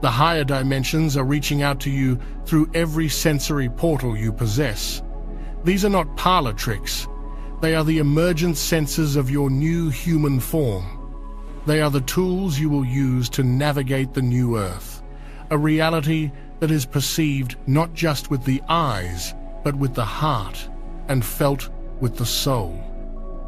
The higher dimensions are reaching out to you through every sensory portal you possess. These are not parlor tricks. They are the emergent senses of your new human form. They are the tools you will use to navigate the new earth, a reality that is perceived not just with the eyes, but with the heart, and felt with the soul.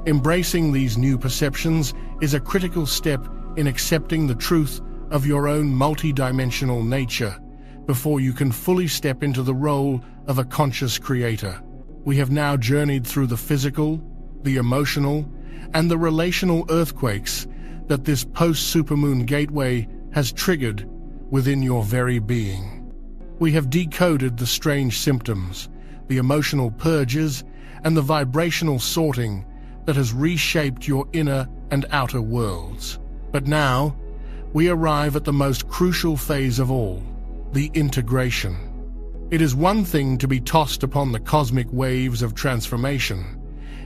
Embracing these new perceptions is a critical step in accepting the truth of your own multidimensional nature before you can fully step into the role of a conscious creator. We have now journeyed through the physical, the emotional, and the relational earthquakes that this post-supermoon gateway has triggered within your very being. We have decoded the strange symptoms, the emotional purges, and the vibrational sorting that has reshaped your inner and outer worlds. But now, we arrive at the most crucial phase of all, the integration. It is one thing to be tossed upon the cosmic waves of transformation.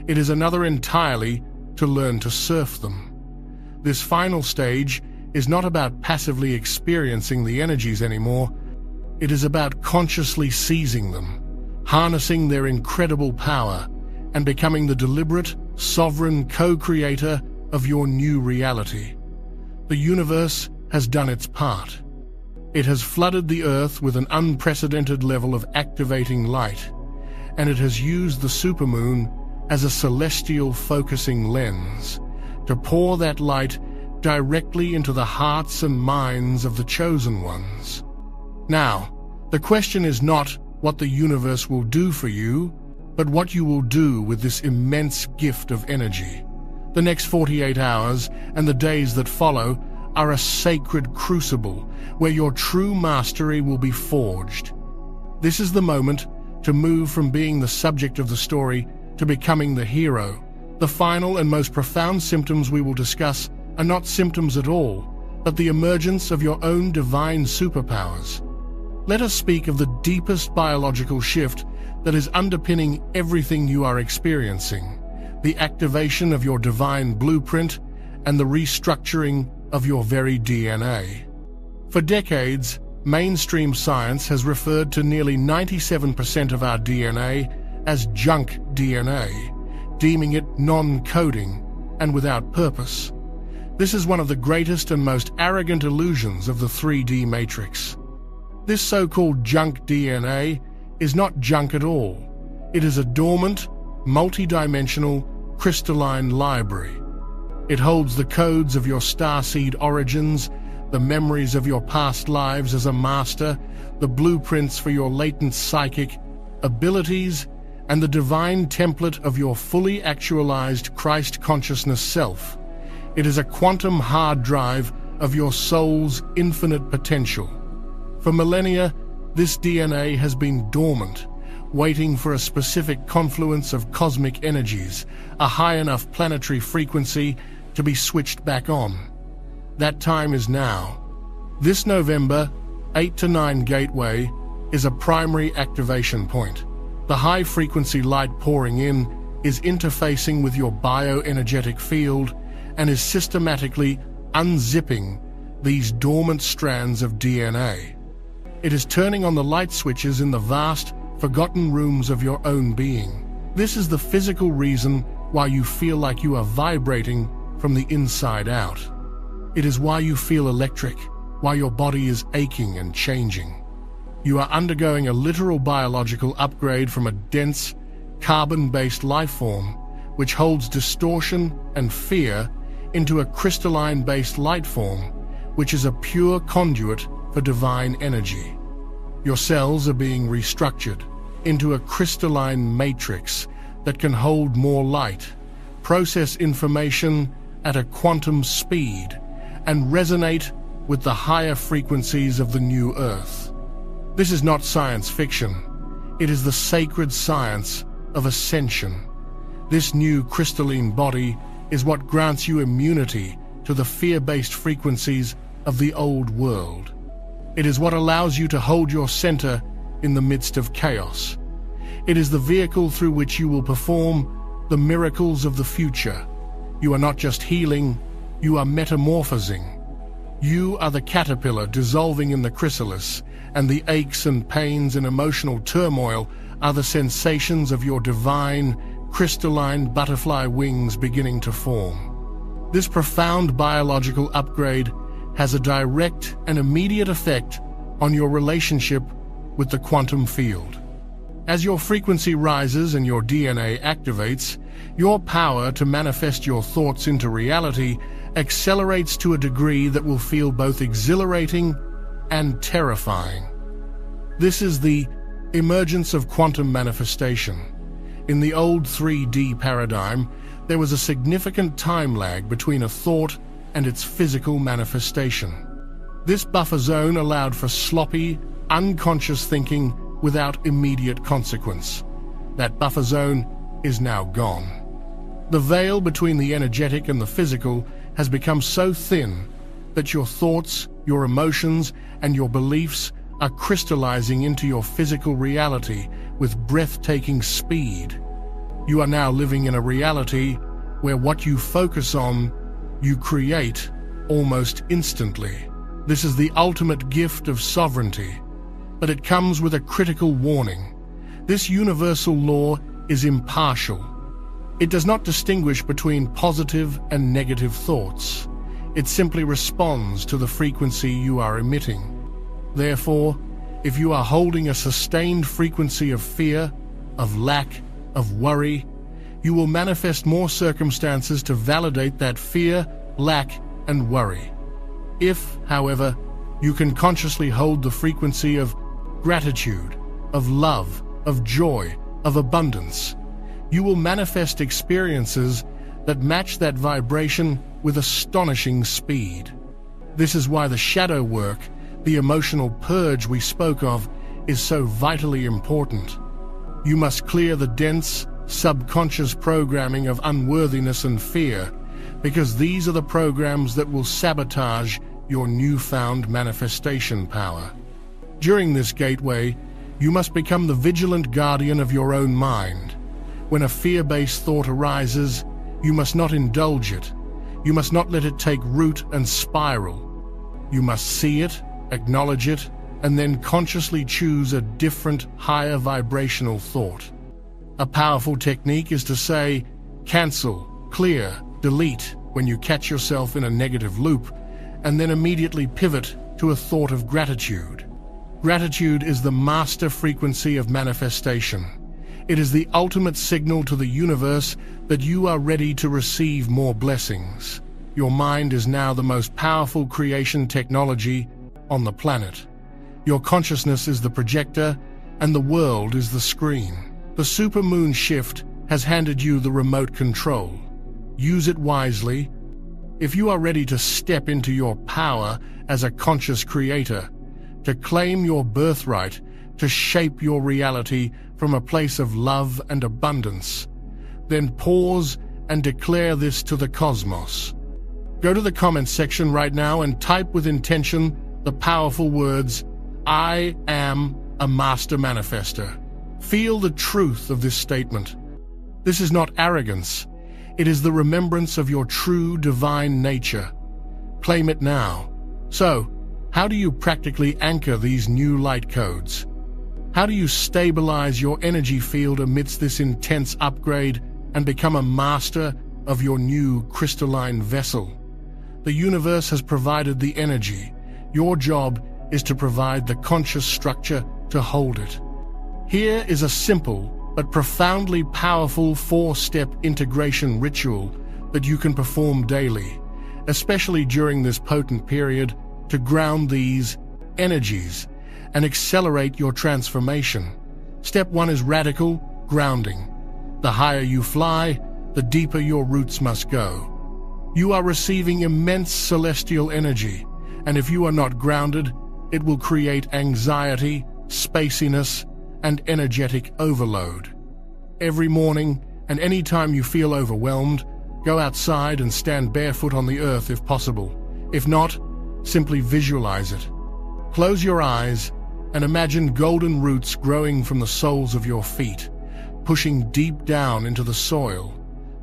It is another entirely to learn to surf them. This final stage is not about passively experiencing the energies anymore. It is about consciously seizing them, harnessing their incredible power, and becoming the deliberate, sovereign co-creator of your new reality. The universe has done its part. It has flooded the Earth with an unprecedented level of activating light, and it has used the supermoon as a celestial focusing lens to pour that light directly into the hearts and minds of the chosen ones. Now, the question is not what the universe will do for you, but what you will do with this immense gift of energy. The next 48 hours and the days that follow are a sacred crucible where your true mastery will be forged. This is the moment to move from being the subject of the story to becoming the hero. The final and most profound symptoms we will discuss are not symptoms at all, but the emergence of your own divine superpowers. Let us speak of the deepest biological shift that is underpinning everything you are experiencing, the activation of your divine blueprint and the restructuring of your very DNA. For decades, mainstream science has referred to nearly 97% of our DNA as junk DNA, deeming it non-coding and without purpose. This is one of the greatest and most arrogant illusions of the 3D matrix. This so-called junk DNA is not junk at all. It is a dormant, multi-dimensional, crystalline library. It holds the codes of your starseed origins, the memories of your past lives as a master, the blueprints for your latent psychic abilities, and the divine template of your fully actualized Christ consciousness self. It is a quantum hard drive of your soul's infinite potential. For millennia, this DNA has been dormant, waiting for a specific confluence of cosmic energies, a high enough planetary frequency to be switched back on. That time is now. This November, 8 to 9 gateway is a primary activation point. The high-frequency light pouring in is interfacing with your bioenergetic field and is systematically unzipping these dormant strands of DNA. It is turning on the light switches in the vast, forgotten rooms of your own being. This is the physical reason why you feel like you are vibrating from the inside out. It is why you feel electric, why your body is aching and changing. You are undergoing a literal biological upgrade from a dense, carbon-based life form, which holds distortion and fear, into a crystalline-based light form, which is a pure conduit for divine energy. Your cells are being restructured into a crystalline matrix that can hold more light, process information at a quantum speed, and resonate with the higher frequencies of the new Earth. This is not science fiction. It is the sacred science of ascension. This new crystalline body is what grants you immunity to the fear-based frequencies of the old world. It is what allows you to hold your center in the midst of chaos. It is the vehicle through which you will perform the miracles of the future. You are not just healing, you are metamorphosing. You are the caterpillar dissolving in the chrysalis, and the aches and pains and emotional turmoil are the sensations of your divine, crystalline butterfly wings beginning to form. This profound biological upgrade has a direct and immediate effect on your relationship with the quantum field. As your frequency rises and your DNA activates, your power to manifest your thoughts into reality accelerates to a degree that will feel both exhilarating and terrifying. This is the emergence of quantum manifestation. In the old 3D paradigm, there was a significant time lag between a thought and its physical manifestation. This buffer zone allowed for sloppy, unconscious thinking without immediate consequence. That buffer zone is now gone. The veil between the energetic and the physical has become so thin that your thoughts, your emotions, and your beliefs are crystallizing into your physical reality with breathtaking speed. You are now living in a reality where what you focus on, you create almost instantly. This is the ultimate gift of sovereignty, but it comes with a critical warning. This universal law is impartial. It does not distinguish between positive and negative thoughts. It simply responds to the frequency you are emitting. Therefore, if you are holding a sustained frequency of fear, of lack, of worry, you will manifest more circumstances to validate that fear, lack, and worry. If, however, you can consciously hold the frequency of gratitude, of love, of joy, of abundance, you will manifest experiences that match that vibration with astonishing speed. This is why the shadow work, the emotional purge we spoke of, is so vitally important. You must clear the dense, subconscious programming of unworthiness and fear, because these are the programs that will sabotage your newfound manifestation power. During this gateway, you must become the vigilant guardian of your own mind. When a fear-based thought arises, you must not indulge it. You must not let it take root and spiral. You must see it, acknowledge it, and then consciously choose a different, higher vibrational thought. A powerful technique is to say, cancel, clear, delete when you catch yourself in a negative loop, and then immediately pivot to a thought of gratitude. Gratitude is the master frequency of manifestation. It is the ultimate signal to the universe that you are ready to receive more blessings. Your mind is now the most powerful creation technology on the planet. Your consciousness is the projector, and the world is the screen. The supermoon shift has handed you the remote control. Use it wisely. If you are ready to step into your power as a conscious creator, to claim your birthright, to shape your reality from a place of love and abundance, then pause and declare this to the cosmos. Go to the comments section right now and type with intention the powerful words, "I am a master manifester." Feel the truth of this statement. This is not arrogance. It is the remembrance of your true divine nature. Claim it now. So, how do you practically anchor these new light codes? How do you stabilize your energy field amidst this intense upgrade and become a master of your new crystalline vessel? The universe has provided the energy. Your job is to provide the conscious structure to hold it. Here is a simple but profoundly powerful 4-step integration ritual that you can perform daily, especially during this potent period, to ground these energies and accelerate your transformation. Step 1 is radical grounding. The higher you fly, the deeper your roots must go. You are receiving immense celestial energy, and if you are not grounded, it will create anxiety, spaciness, and energetic overload. Every morning, and any time you feel overwhelmed, go outside and stand barefoot on the earth if possible. If not, simply visualize it. Close your eyes and imagine golden roots growing from the soles of your feet, pushing deep down into the soil,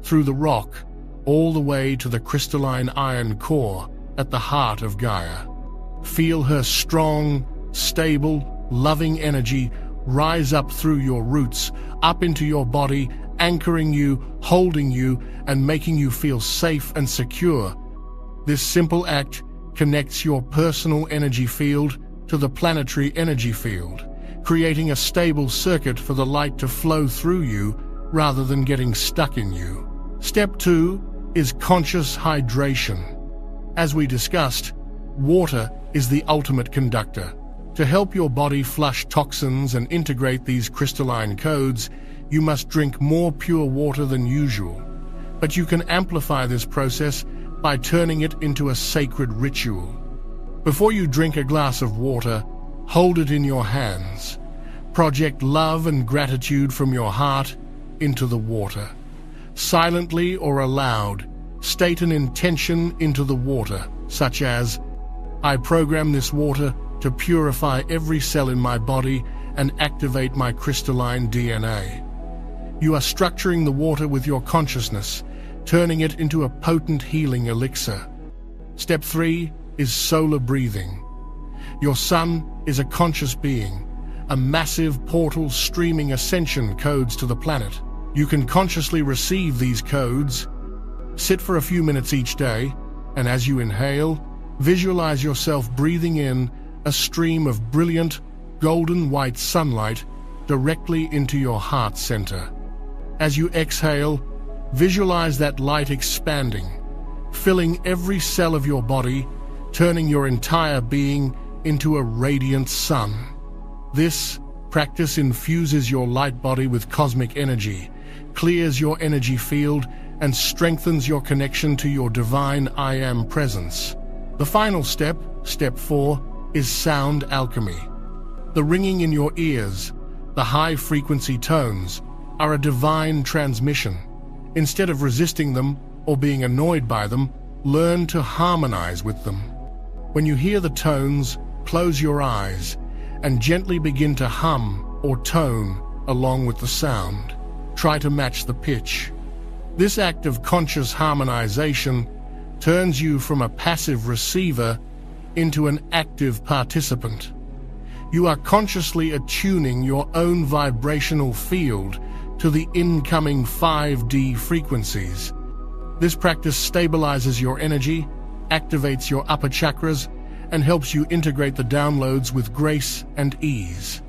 through the rock, all the way to the crystalline iron core at the heart of Gaia. Feel her strong, stable, loving energy rise up through your roots, up into your body, anchoring you, holding you, and making you feel safe and secure. This simple act connects your personal energy field to the planetary energy field, creating a stable circuit for the light to flow through you rather than getting stuck in you. Step 2 is conscious hydration. As we discussed, water is the ultimate conductor. To help your body flush toxins and integrate these crystalline codes, you must drink more pure water than usual. But you can amplify this process by turning it into a sacred ritual. Before you drink a glass of water, hold it in your hands. Project love and gratitude from your heart into the water. Silently or aloud, state an intention into the water, such as, I program this water to purify every cell in my body and activate my crystalline DNA. You are structuring the water with your consciousness, turning it into a potent healing elixir. Step 3 is solar breathing. Your sun is a conscious being, a massive portal streaming ascension codes to the planet. You can consciously receive these codes. Sit for a few minutes each day, and as you inhale, visualize yourself breathing in a stream of brilliant, golden white sunlight directly into your heart center. As you exhale, visualize that light expanding, filling every cell of your body, turning your entire being into a radiant sun. This practice infuses your light body with cosmic energy, clears your energy field, and strengthens your connection to your divine I Am presence. The final step, step 4, is sound alchemy. The ringing in your ears, the high-frequency tones, are a divine transmission. Instead of resisting them or being annoyed by them, learn to harmonize with them. When you hear the tones, close your eyes and gently begin to hum or tone along with the sound. Try to match the pitch. This act of conscious harmonization turns you from a passive receiver into an active participant. You are consciously attuning your own vibrational field to the incoming 5D frequencies. This practice stabilizes your energy, activates your upper chakras, and helps you integrate the downloads with grace and ease.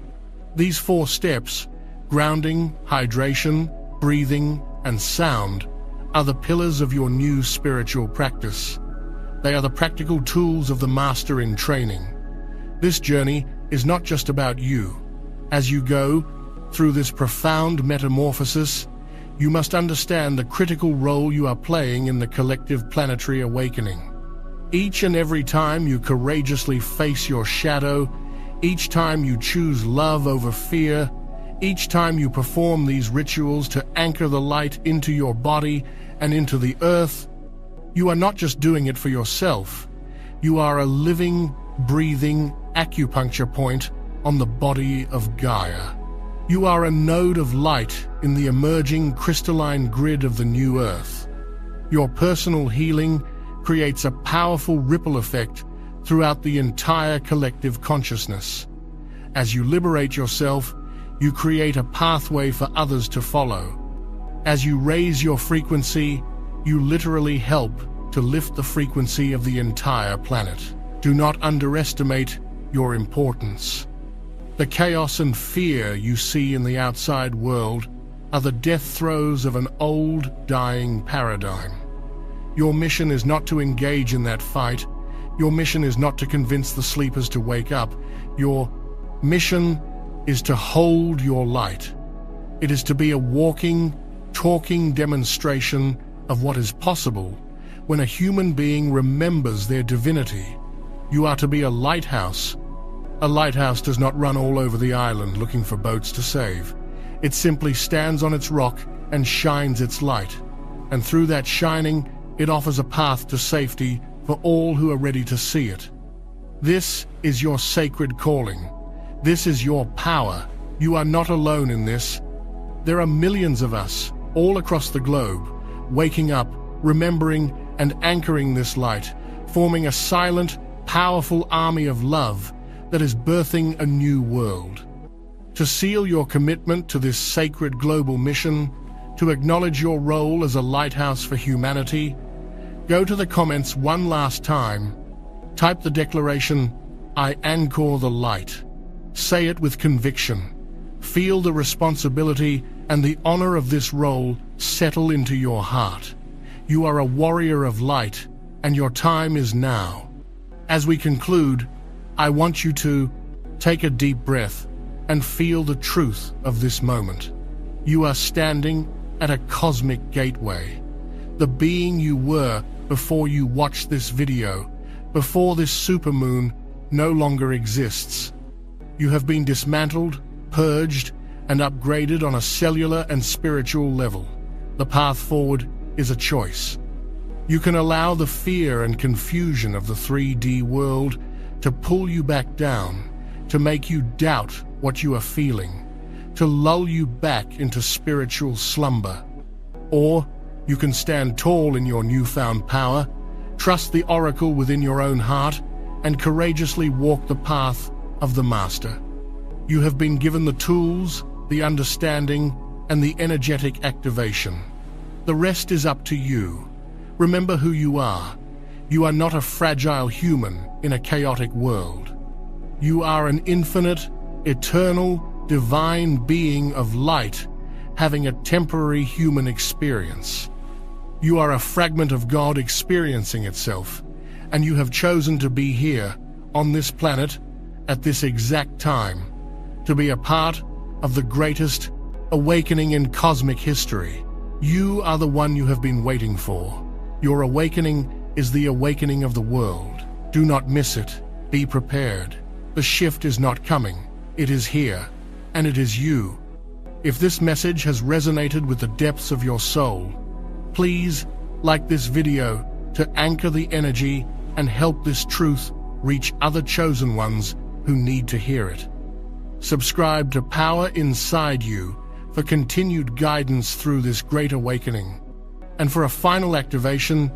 These 4 steps, grounding, hydration, breathing, and sound, are the pillars of your new spiritual practice. They are the practical tools of the master in training. This journey is not just about you. As you go through this profound metamorphosis, you must understand the critical role you are playing in the collective planetary awakening. Each and every time you courageously face your shadow, each time you choose love over fear, each time you perform these rituals to anchor the light into your body and into the earth, you are not just doing it for yourself. You are a living, breathing acupuncture point on the body of Gaia. You are a node of light in the emerging crystalline grid of the new earth. Your personal healing creates a powerful ripple effect throughout the entire collective consciousness. As you liberate yourself, you create a pathway for others to follow. As you raise your frequency, you literally help to lift the frequency of the entire planet. Do not underestimate your importance. The chaos and fear you see in the outside world are the death throes of an old, dying paradigm. Your mission is not to engage in that fight. Your mission is not to convince the sleepers to wake up. Your mission is to hold your light. It is to be a walking, talking demonstration of what is possible when a human being remembers their divinity. You are to be a lighthouse. A lighthouse does not run all over the island looking for boats to save. It simply stands on its rock and shines its light. And through that shining, it offers a path to safety for all who are ready to see it. This is your sacred calling. This is your power. You are not alone in this. There are millions of us, all across the globe, waking up, remembering, and anchoring this light, forming a silent, powerful army of love that is birthing a new world. To seal your commitment to this sacred global mission, to acknowledge your role as a lighthouse for humanity, go to the comments one last time, type the declaration, "I anchor the light." Say it with conviction. Feel the responsibility and the honor of this role settle into your heart. You are a warrior of light, and your time is now. As we conclude, I want you to take a deep breath and feel the truth of this moment. You are standing at a cosmic gateway. The being you were before you watched this video, before this supermoon, no longer exists. You have been dismantled, purged, and upgraded on a cellular and spiritual level. The path forward is a choice. You can allow the fear and confusion of the 3D world to pull you back down, to make you doubt what you are feeling, to lull you back into spiritual slumber. Or you can stand tall in your newfound power, trust the oracle within your own heart, and courageously walk the path of the Master. You have been given the tools, the understanding, and the energetic activation. The rest is up to you. Remember who you are. You are not a fragile human in a chaotic world. You are an infinite, eternal, divine being of light, having a temporary human experience. You are a fragment of God experiencing itself, and you have chosen to be here, on this planet, at this exact time, to be a part of the greatest awakening in cosmic history. You are the one you have been waiting for. Your awakening is the awakening of the world. Do not miss it. Be prepared. The shift is not coming. It is here, and it is you. If this message has resonated with the depths of your soul, please like this video to anchor the energy and help this truth reach other chosen ones who need to hear it. Subscribe to Power Inside You for continued guidance through this great awakening. And for a final activation,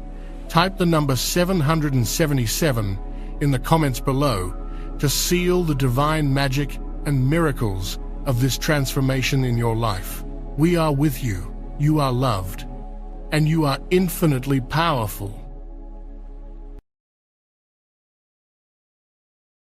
type the number 777 in the comments below to seal the divine magic and miracles of this transformation in your life. We are with you, you are loved, and you are infinitely powerful.